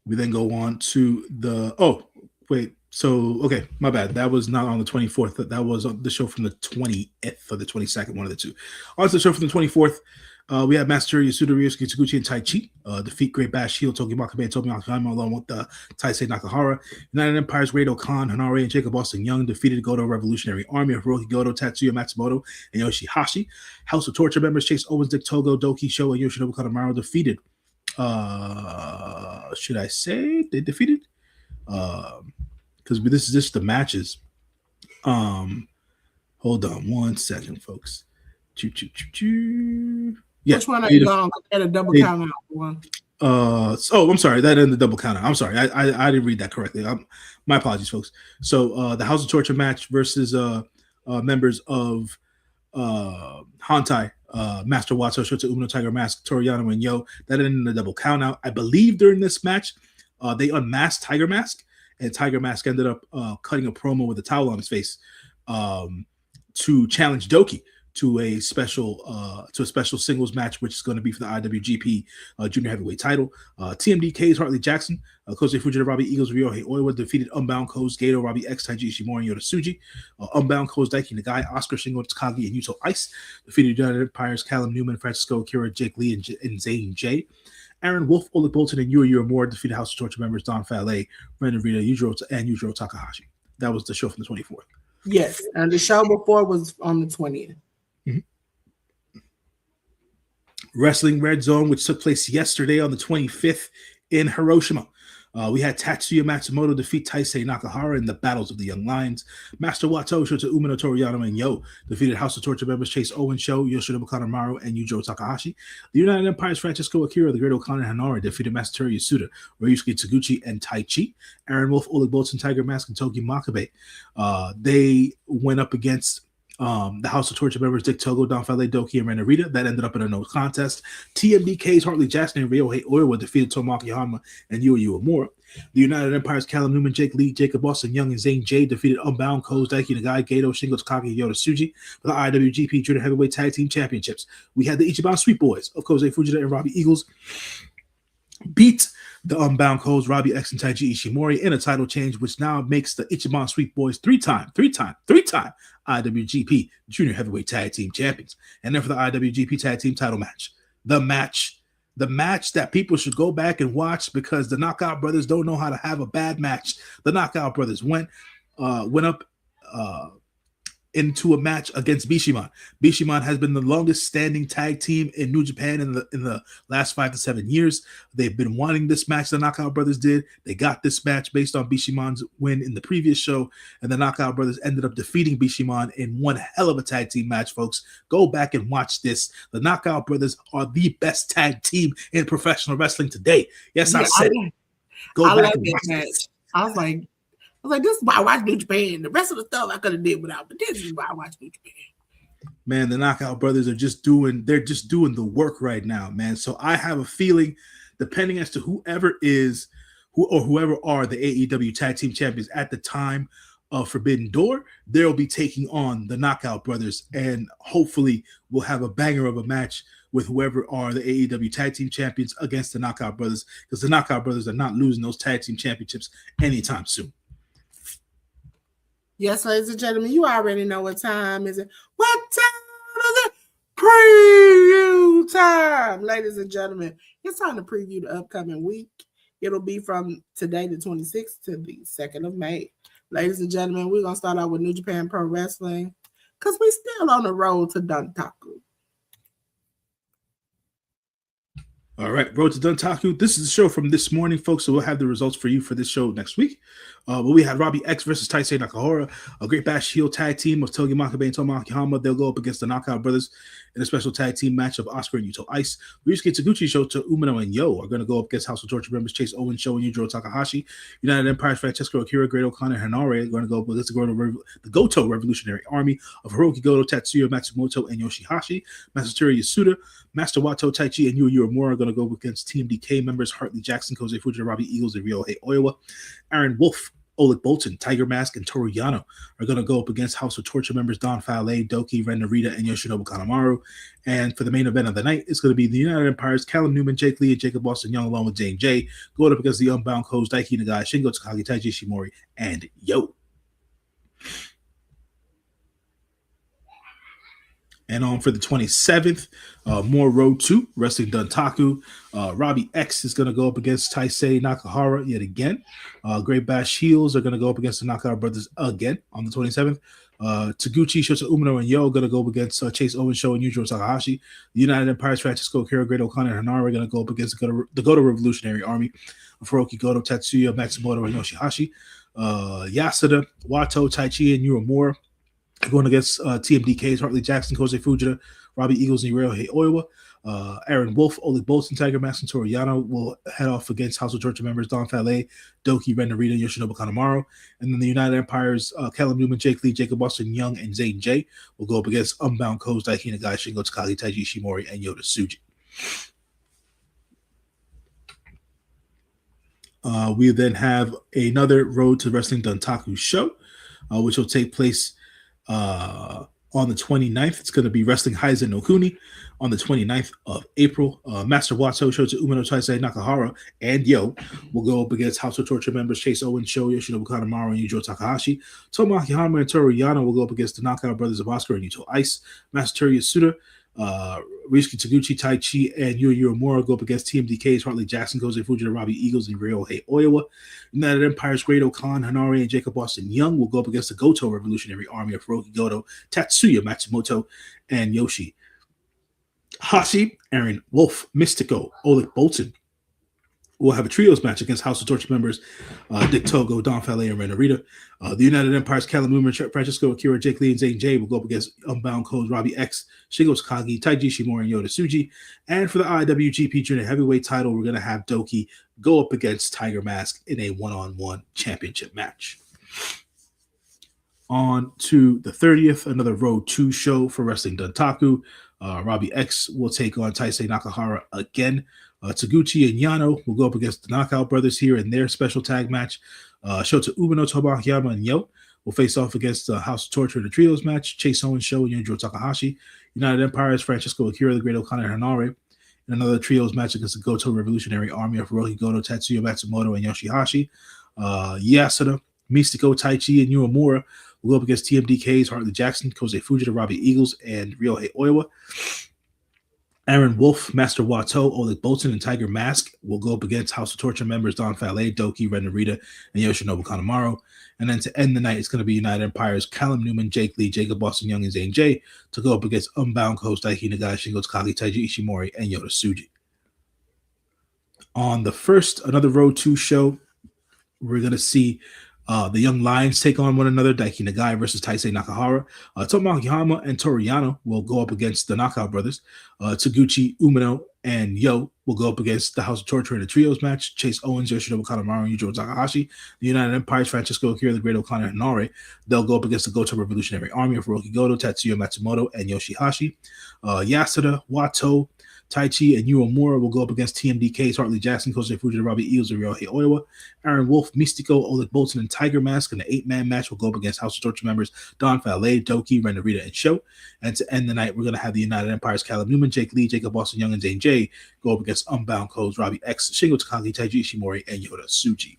We then go on to okay, my bad. That was not on the 24th. That was on the show from the 20th or the 22nd, one of the two. On to the show from the 24th, we had Master Yasuda, Ryusuke Taguchi, and Tai Chi defeat Great Bash Heel, Togi Makabe, and Tomoaki Honma, along with Taisei Nakahara. United Empire's Great Khan, Hanare, and Jacob Austin Young defeated Goto Revolutionary Army of Hiroki Goto, Tatsuya Matsumoto, and Yoshihashi. House of Torture members Chase Owens, Dick Togo, Doki Sho, and Yoshinobu Kanemaru defeated. Should I say they defeated? Because this is just the matches. Hold on one second, folks. Yeah, which one are you going at a double count out one? I'm sorry, that ended the double count out. I'm sorry, I didn't read that correctly. My apologies, folks. So the House of Torture match versus members of Hantai, Master Wato, Shota Umino, Tiger Mask, Toriano, and Yo. That ended in the double count out. I believe during this match, they unmasked Tiger Mask, and Tiger Mask ended up cutting a promo with a towel on his face to challenge Doki to a special singles match, which is going to be for the IWGP Junior Heavyweight title. TMDK's Hartley Jackson, Kosei Fujita, Robbie Eagles, Ryohei Oiwa defeated Unbound Codes Gato, Robbie X, Taiji Ishimori, and Yota Tsuji. Unbound Codes Daiki Nagai, Oscar Shingo Takagi, and Yuto Ice defeated United Empire's Callum Newman, Francisco Akira, Jake Lee, and Zane J. Aaron Wolf, Oleg Bolton, and Yuri Uemura defeated House of Torture members Don Fale, Brandon Rita, Yujiro Takahashi. That was the show from the 24th. Yes, and the show before was on the 20th. Mm-hmm. Wrestling Red Zone, which took place yesterday on the 25th in Hiroshima. We had Tatsuya Matsumoto defeat Taisei Nakahara in the Battles of the Young Lions. Master Wato, Shota Umino, Toriano, and Yo defeated House of Torture members Chase Owens, Sho, Yoshinobu Kanemaru, and Yujiro Takahashi. The United Empire's Francesco Akira, the Great Khan, and Hanare defeated Masatori Yasuda, Ryusuke Taguchi, and Tai Chi. Aaron Wolf, Oleg Bolton, Tiger Mask, and Togi Makabe. They went up against the House of Torture members Dick Togo, Don Fale, Doki, and Ren Narita. That ended up in a no contest. TMDK's Hartley Jackson and Ryohei Oiwa defeated Tomoaki Honma and Yuri Uemura. The United Empire's Callum Newman, Jake Lee, Jacob Austin Young, and Zane J defeated Unbound Codes Daiki Nagai, Gato, Shingo Takagi, and Yota Tsuji for the IWGP Junior Heavyweight Tag Team Championships. We had the Ichiban Sweet Boys of Kosei Fujita and Robbie Eagles beat the Unbound Codes, Robbie X and Taiji Ishimori in a title change, which now makes the Ichiban Sweet Boys three-time IWGP Junior Heavyweight Tag Team Champions. And then for the IWGP Tag Team title match, the match that people should go back and watch because the Knockout Brothers don't know how to have a bad match. The Knockout Brothers went up into a match against Bishiman. Bishiman has been the longest standing tag team in New Japan in the last 5 to 7 years. They've been wanting this match. The Knockout Brothers did. They got this match based on Bishiman's win in the previous show, and the Knockout Brothers ended up defeating Bishiman in one hell of a tag team match, folks. Go back and watch this. The Knockout Brothers are the best tag team in professional wrestling today. Yes, I said it. Go back and watch this. I was like, this is why I watch New Japan. The rest of the stuff I could have did without, but this is why I watch New Japan. Man, the Knockout Brothers are just doing the work right now, man. So I have a feeling, depending as to whoever are the AEW Tag Team Champions at the time of Forbidden Door, they'll be taking on the Knockout Brothers, and hopefully we'll have a banger of a match with whoever are the AEW Tag Team Champions against the Knockout Brothers, because the Knockout Brothers are not losing those Tag Team Championships anytime soon. Yes, ladies and gentlemen, you already know what time is it. What time is it? Preview time, ladies and gentlemen. It's time to preview the upcoming week. It'll be from today, the 26th, to the 2nd of May. Ladies and gentlemen, we're going to start out with New Japan Pro Wrestling because we're still on the road to Dontaku. All right, Road to Dontaku. This is the show from this morning, folks. So we'll have the results for you for this show next week. But we had Robbie X versus Taisei Nakahara, a Great Bash Heel tag team of Togi Makabe and Tomoaki Hama. They'll go up against the Knockout Brothers in a special tag team match of Oscar and Yuto Ice. Ryusuke Taguchi, Shota Umino, and Yo are going to go up against House of Torture members Chase Owens, Show, and Yujiro Takahashi. United Empire's Francesco Akira, Great O'Connor, and Hanare are going to go up against the Goto Revolutionary Army of Hiroki Goto, Tatsuya Matsumoto, and Yoshihashi. Masatsuru Yasuda, Master Wato, Taichi, and Yu Uemura are going to go up against TMDK members Hartley Jackson, Kosei Fujita, Robbie Eagles, and Ryohei Oiwa. Aaron Wolf, Oleg Bolton, Tiger Mask, and Toru Yano are going to go up against House of Torture members Don Fale, Doki, Ren Narita, and Yoshinobu Kanemaru. And for the main event of the night, it's going to be the United Empire's Callum Newman, Jake Lee, and Jacob Austin Young, along with Jane J, going up against the Unbound Codes, Daiki Nagai, Shingo Takagi, Taiji Ishimori, and Yo. And on for the 27th, more Road 2, Wrestling Dontaku. Robbie X is going to go up against Taisei Nakahara yet again. Great Bash Heels are going to go up against the Knockout Brothers again on the 27th. Taguchi, Shota Umino, and Yo are going to go up against Chase Owens, Show, and Yujiro Takahashi. The United Empire's Francisco Akira, Great O'Connor, and Hanare are going to go up against the Goto Revolutionary Army of Hiroki Goto, Tatsuya, Matsumoto, and Yoshihashi. Yasuda, Wato, Taichi, and Uemura going against TMDK's Hartley Jackson, Kosei Fujita, Robbie Eagles, and Ryohei Oiwa. Aaron Wolf, Oleg Bolton, Tiger Mask, and Toru Yano will head off against House of Torture members Don Fale, Doki, Ren Narita, and Yoshinobu Kanemaru. And then the United Empire's Callum Newman, Jake Lee, Jacob Austin Young, and Zane J will go up against Unbound Codes, Daiki Nagai, Shingo Takagi, Taiji Ishimori, and Yota Tsuji. We then have another Road to Wrestling Dontaku show, which will take place on the 29th. It's going to be Wrestling Heizen no Kuni on the 29th of April. Master Wato, Shota Umino, Taisei Nakahara, and Yo will go up against House of Torture members Chase Owens, Sho, Yoshinobu Kanemaru, and Yujiro Takahashi. Tomoaki Hama and Toru Yano will go up against the Knockout Brothers of Oscar and Yuto Ice. Master Yasuda, Ryusuke Taguchi, Taichi, and Yu Uemura go up against TMDK's Hartley Jackson, Kosei Fujita, Robbie Eagles, and Ryohei Oiwa. United Empire's Great O'Khan, Hanare, and Jacob Austin Young will go up against the Goto Revolutionary Army of Hiroki Goto, Tatsuya Matsumoto, and Yoshi Hashi. Aaron Wolf, Mystico, Oleg Bolton will have a trios match against House of Torture members Dick Togo, Don Fale, and Ren Narita. The United Empire's Callum Newman, Francisco Akira, Jake Lee, and Zane J will go up against Unbound Codes, Robbie X, Shingo Takagi, Taiji Ishimori, and Yota Tsuji. And for the IWGP Junior Heavyweight title, we're going to have Doki go up against Tiger Mask in a one-on-one championship match. On to the 30th, another Road 2 show for Wrestling Dontaku. Robbie X will take on Taisei Nakahara again. Taguchi and Yano will go up against the Knockout Brothers here in their special tag match. Shota Umino, Tomoaki Hama, and Yo will face off against the House of Torture in a trios match. Chase Owens, Show, and Yujiro Takahashi. United Empire's Francisco Akira, the Great O'Connor, and Hanare in another trios match against the Goto Revolutionary Army of Hiroki Goto, Tatsuya Matsumoto, and Yoshihashi. Yasuda, Mystico, Taichi, and Uemura will go up against TMDK's Hartley Jackson, Kosei Fujita, Robbie Eagles, and Ryohei Oiwa. Aaron Wolf, Master Wato, Oleg Bolton, and Tiger Mask will go up against House of Torture members Don Fale, Doki, Ren Narita, and Yoshinobu Kanemaru. And then to end the night, it's going to be United Empire's Callum Newman, Jake Lee, Jacob Austin Young, and Zane J to go up against Unbound Codes, Daiki Nagai, Shingo Takagi, Taiji Ishimori, and Yota Tsuji. On the first, another Road 2 show, we're going to see the Young Lions take on one another, Daiki Nagai versus Taisei Nakahara. Tomoaki Hama and Toru Yano will go up against the Knockout Brothers. Taguchi, Umino, and Yo will go up against the House of Torture in a trios match. Chase Owens, Yoshinobu Kanemaru, and Yujiro Takahashi. The United Empire's Francisco Akira, the Great O'Connor, and Hanare. They'll go up against the Goto Revolutionary Army of Hiroki Goto, Tatsuya Matsumoto, and Yoshihashi. Yasuda, Wato, Taichi, and Uemura will go up against TMDK's Hartley Jackson, Kosei Fujita, Robbie Eagles, and Ryohei Oiwa. Aaron Wolf, Mystico, Oleg Bolton, and Tiger Mask in the 8-man match will go up against House of Torture members Don Fale, Doki, Ren Narita, and Sho. And to end the night, we're going to have the United Empire's Callum Newman, Jake Lee, Jacob Austin Young, and Zane J go up against Unbound Codes, Robbie X, Shingo Takagi, Taiji Ishimori, and Yota Tsuji.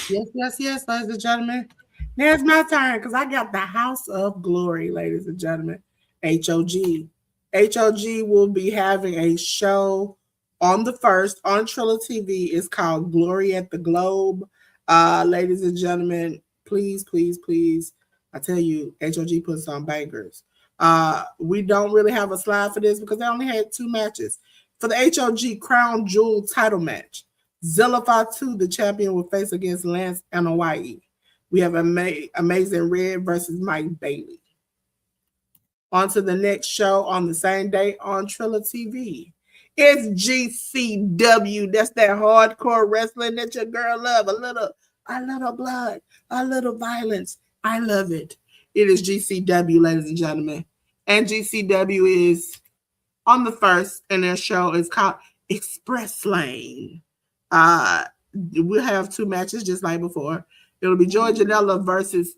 Yes, ladies and gentlemen. Now it's my turn because I got the House of Glory, ladies and gentlemen. HOG. HOG will be having a show on the 1st on Trilla TV. It's called Glory at the Globe. Ladies and gentlemen, Please, please, please. I tell you, HOG puts on bangers. We don't really have a slide for this because they only had 2 matches. For the HOG Crown Jewel title match, Zilla 2, the champion, will face against Lance and Hawaii. We have Amazing Red versus Mike Bailey. On to the next show on the same day on Triller TV. It's GCW. That's that hardcore wrestling that your girl love. A little blood, a little violence. I love it. It is GCW, ladies and gentlemen. And GCW is on the 1st, and their show is called Express Lane. We'll have 2 matches just like before. It'll be Joey Janela versus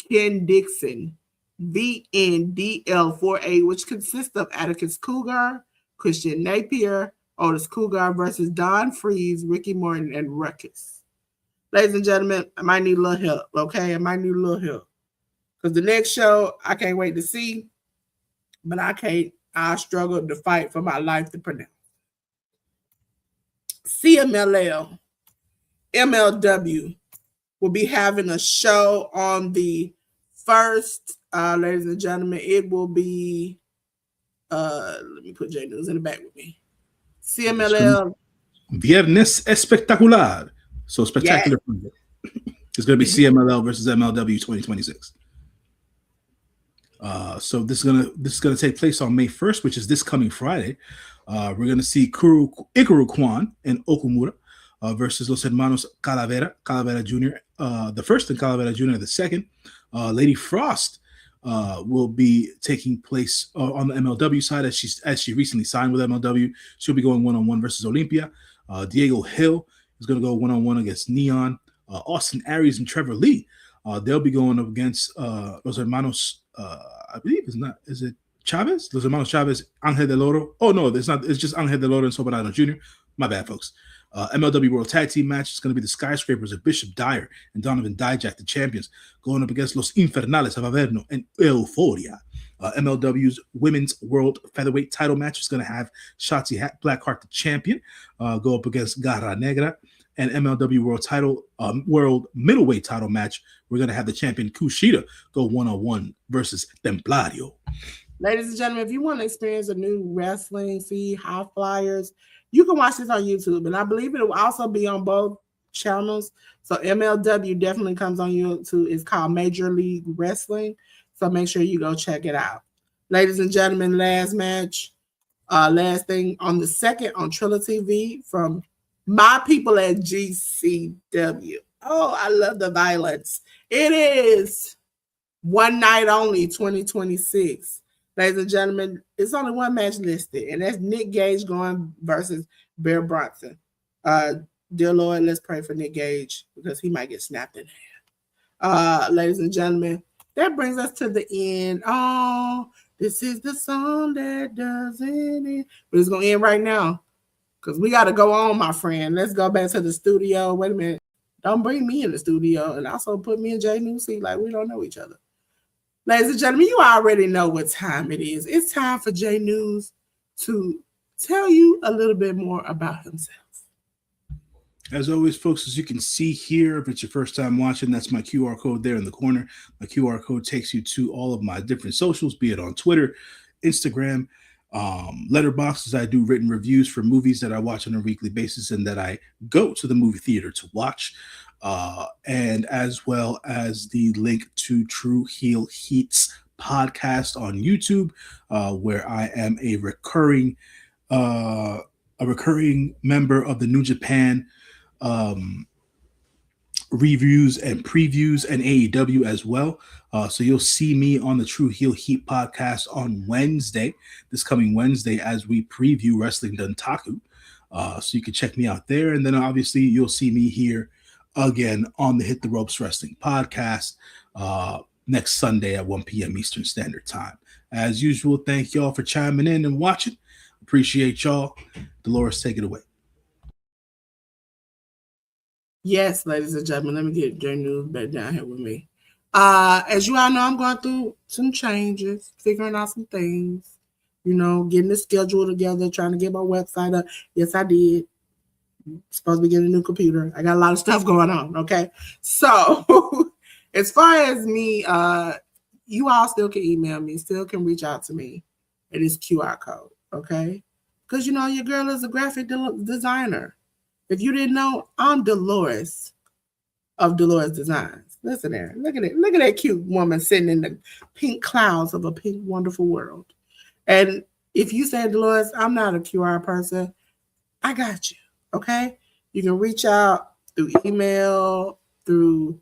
Ken Dixon. VNDL48, which consists of Atticus Cougar, Christian Napier, Otis Cougar versus Don Freeze, Ricky Morton, and Ruckus. Ladies and gentlemen, I might need a little help, okay? I might need a little help. Because the next show, I can't wait to see, but I struggle to fight for my life to pronounce. CMLL, MLW will be having a show on the 1st, ladies and gentlemen. It will be, let me put J News in the back with me. CMLL. Viernes Espectacular. So spectacular. Yeah. It's going to be CMLL versus MLW 2026. So this is gonna take place on May 1st, which is this coming Friday. We're gonna see Ikaru Kwan and Okumura versus Los Hermanos Calavera Jr. The first, and Calavera Jr. the second. Lady Frost will be taking place on the MLW side as she recently signed with MLW. She'll be going 1-on-1 versus Olympia. Diego Hill is going to go 1-on-1 against Neon. Austin Aries and Trevor Lee, they'll be going up against Los Hermanos. I believe is it Chavez? Los Hermanos Chavez, Angel Del Oro. Oh no, it's not. It's just Angel Del Oro and Soberano Jr. My bad, folks. MLW World Tag Team match is going to be the Skyscrapers of Bishop Dyer and Donovan Dijak, the champions, going up against Los Infernales of Averno and Euforia. MLW's Women's World Featherweight title match is going to have Shotzi Blackheart, the champion, go up against Garra Negra. And MLW World Middleweight title match, we're going to have the champion Kushida go 1-on-1 versus Templario. Ladies and gentlemen, if you want to experience a new wrestling, see high flyers, you can watch this on YouTube. And I believe it will also be on both channels. So MLW definitely comes on YouTube. It's called Major League Wrestling. So make sure you go check it out. Ladies and gentlemen, last match, last thing on the 2nd on Triller TV from my people at GCW. Oh, I love the violence. It is one night only, 2026. Ladies and gentlemen, it's only 1 match listed, and that's Nick Gage going versus Bear Bronson. Dear Lord, let's pray for Nick Gage because he might get snapped in half. Ladies and gentlemen, that brings us to the end. Oh, this is the song that doesn't end. But it's going to end right now because we got to go on, my friend. Let's go back to the studio. Wait a minute. Don't bring me in the studio and also put me in J News seat like we don't know each other. Ladies and gentlemen, you already know what time it is. It's time for J News to tell you a little bit more about himself. As always, folks, as you can see here, if it's your first time watching, that's my QR code there in the corner. My QR code takes you to all of my different socials, be it on Twitter, Instagram, Letterboxd. I do written reviews for movies that I watch on a weekly basis and that I go to the movie theater to watch. And as well as the link to True Heel Heat's podcast on YouTube, where I am a recurring member of the New Japan reviews and previews and AEW as well. So you'll see me on the True Heel Heat podcast on Wednesday, this coming Wednesday, as we preview Wrestling Duntaku. So you can check me out there. And then obviously you'll see me here again on the Hit the Ropes Wrestling podcast next Sunday at 1 p.m. Eastern Standard Time. As usual, thank y'all for chiming in and watching. Appreciate y'all. Dolores, take it away. Yes, ladies and gentlemen, let me get J News back down here with me. As you all know, I'm going through some changes, figuring out some things, getting the schedule together, trying to get my website up. Yes, I did. Supposed to be getting a new computer. I got a lot of stuff going on, okay? So As far as me, you all still can email me, still can reach out to me at this QR code, okay? Because you know your girl is a graphic designer. If you didn't know, I'm Dolores of Dolores Designs. Listen there, look at it, look at that cute woman sitting in the pink clouds of a pink, wonderful world. And if you say Dolores, I'm not a QR person, I got you, okay? You can reach out through email, through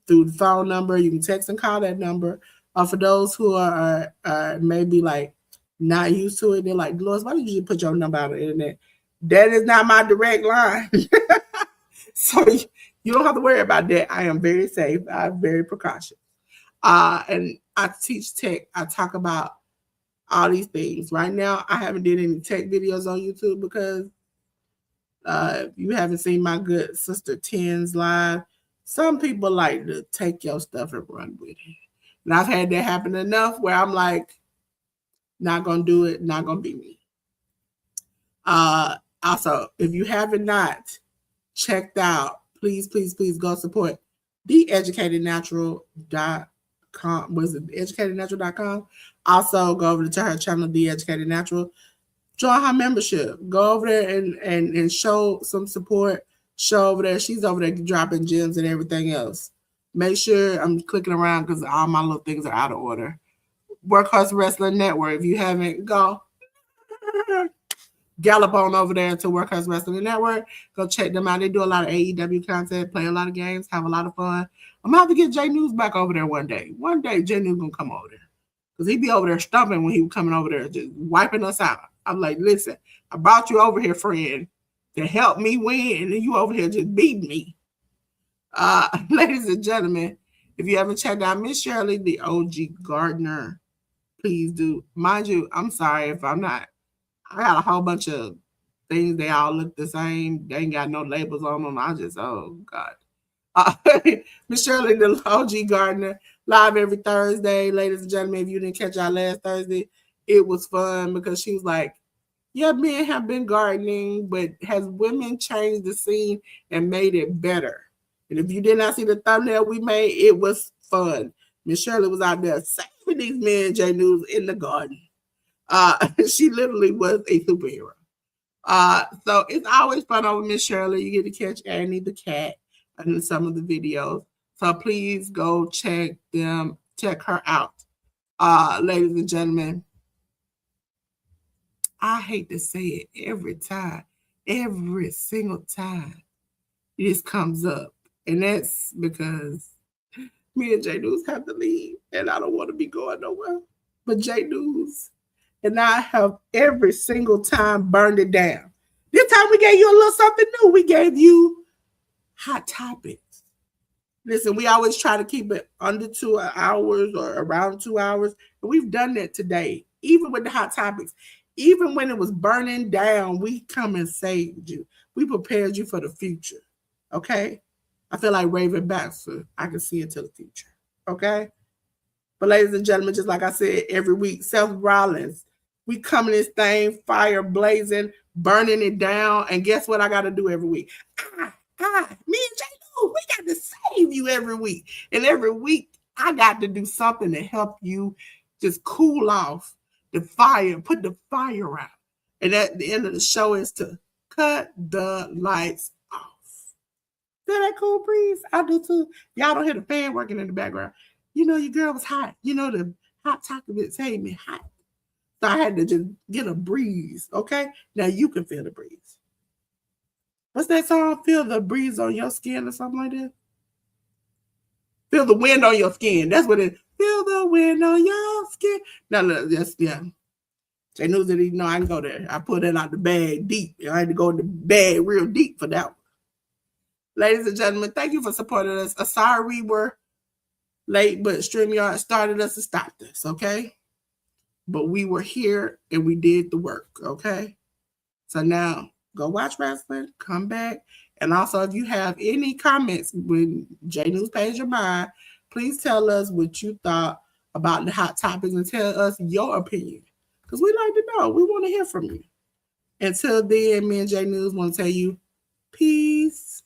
the phone number. You can text and call that number. For those who are maybe like not used to it, they're like, Dolores, why did you put your number out on the internet? That is not my direct line. So you don't have to worry about that. I am very safe. I'm very precautious. And I teach tech. I talk about all these things. Right now, I haven't did any tech videos on YouTube because you haven't seen my good sister Ten's live. Some people like to take your stuff and run with it. And I've had that happen enough where I'm like, not going to do it, not going to be me. Also, if you haven't not checked out, please go support theeducatednatural.com. Was it educatednatural.com? Also, go over to her channel, The Educated Natural. Join her membership. Go over there and show some support. Show over there. She's over there dropping gems and everything else. Make sure I'm clicking around because all my little things are out of order. Workhorse Wrestling Network. If you haven't, go gallop on over there to Workhorse Wrestling Network. Go check them out. They do a lot of AEW content, play a lot of games, have a lot of fun. I'm going to have to get J News back over there one day. One day, J News going to come over there. Because he'd be over there stumping when he was coming over there, just wiping us out. I'm like, listen, I brought you over here, friend, to help me win, and you over here just beating me. Ladies and gentlemen, if you haven't checked out Miss Shirley, the OG Gardener, please do. Mind you, I'm sorry if I'm not. I got a whole bunch of things. They all look the same. They ain't got no labels on them. I just, oh, God. Miss Shirley, the OG Gardener, live every Thursday. Ladies and gentlemen, if you didn't catch our last Thursday, it was fun because she was like, yeah, men have been gardening, but has women changed the scene and made it better? And if you did not see the thumbnail we made, it was fun. Miss Shirley was out there saving these men, J News, in the garden. She literally was a superhero. So it's always fun over Miss Shirley. You get to catch Annie the cat in some of the videos. So please go check her out. Ladies and gentlemen, I hate to say it every single time this comes up. And that's because me and J News have to leave and I don't want to be going nowhere. But J News and I have every single time burned it down. This time we gave you a little something new. We gave you hot topics. Listen, we always try to keep it under 2 hours or around 2 hours. And we've done that today, even with the hot topics. Even when it was burning down, we come and saved you. We prepared you for the future. Okay? I feel like Raven Baxter. I can see into the future. Okay? But ladies and gentlemen, just like I said every week, Seth Rollins, we come in this thing, fire blazing, burning it down. And guess what I got to do every week? Me and J Lo, we got to save you every week. And every week, I got to do something to help you just cool off the fire, put the fire out. And at the end of the show is to cut the lights off. Feel that cool breeze? I do too. Y'all don't hear the fan working in the background. You know your girl was hot. You know the hot chocolate made me hot. So I had to just get a breeze, okay? Now you can feel the breeze. What's that song? Feel the breeze on your skin or something like that? Feel the wind on your skin. That's what it is. Feel the wind on your skin. No, that's, yeah. J News didn't even know I can go there. I put it out the bag deep. I had to go in the bag real deep for that one. Ladies and gentlemen, thank you for supporting us. Sorry we were late, but StreamYard started us and stopped us, okay? But we were here and we did the work, okay? So now go watch wrestling, come back. And also, if you have any comments when J News pays your mind, please tell us what you thought about the hot topics and tell us your opinion. Because we like to know. We want to hear from you. Until then, me and J News want to tell you peace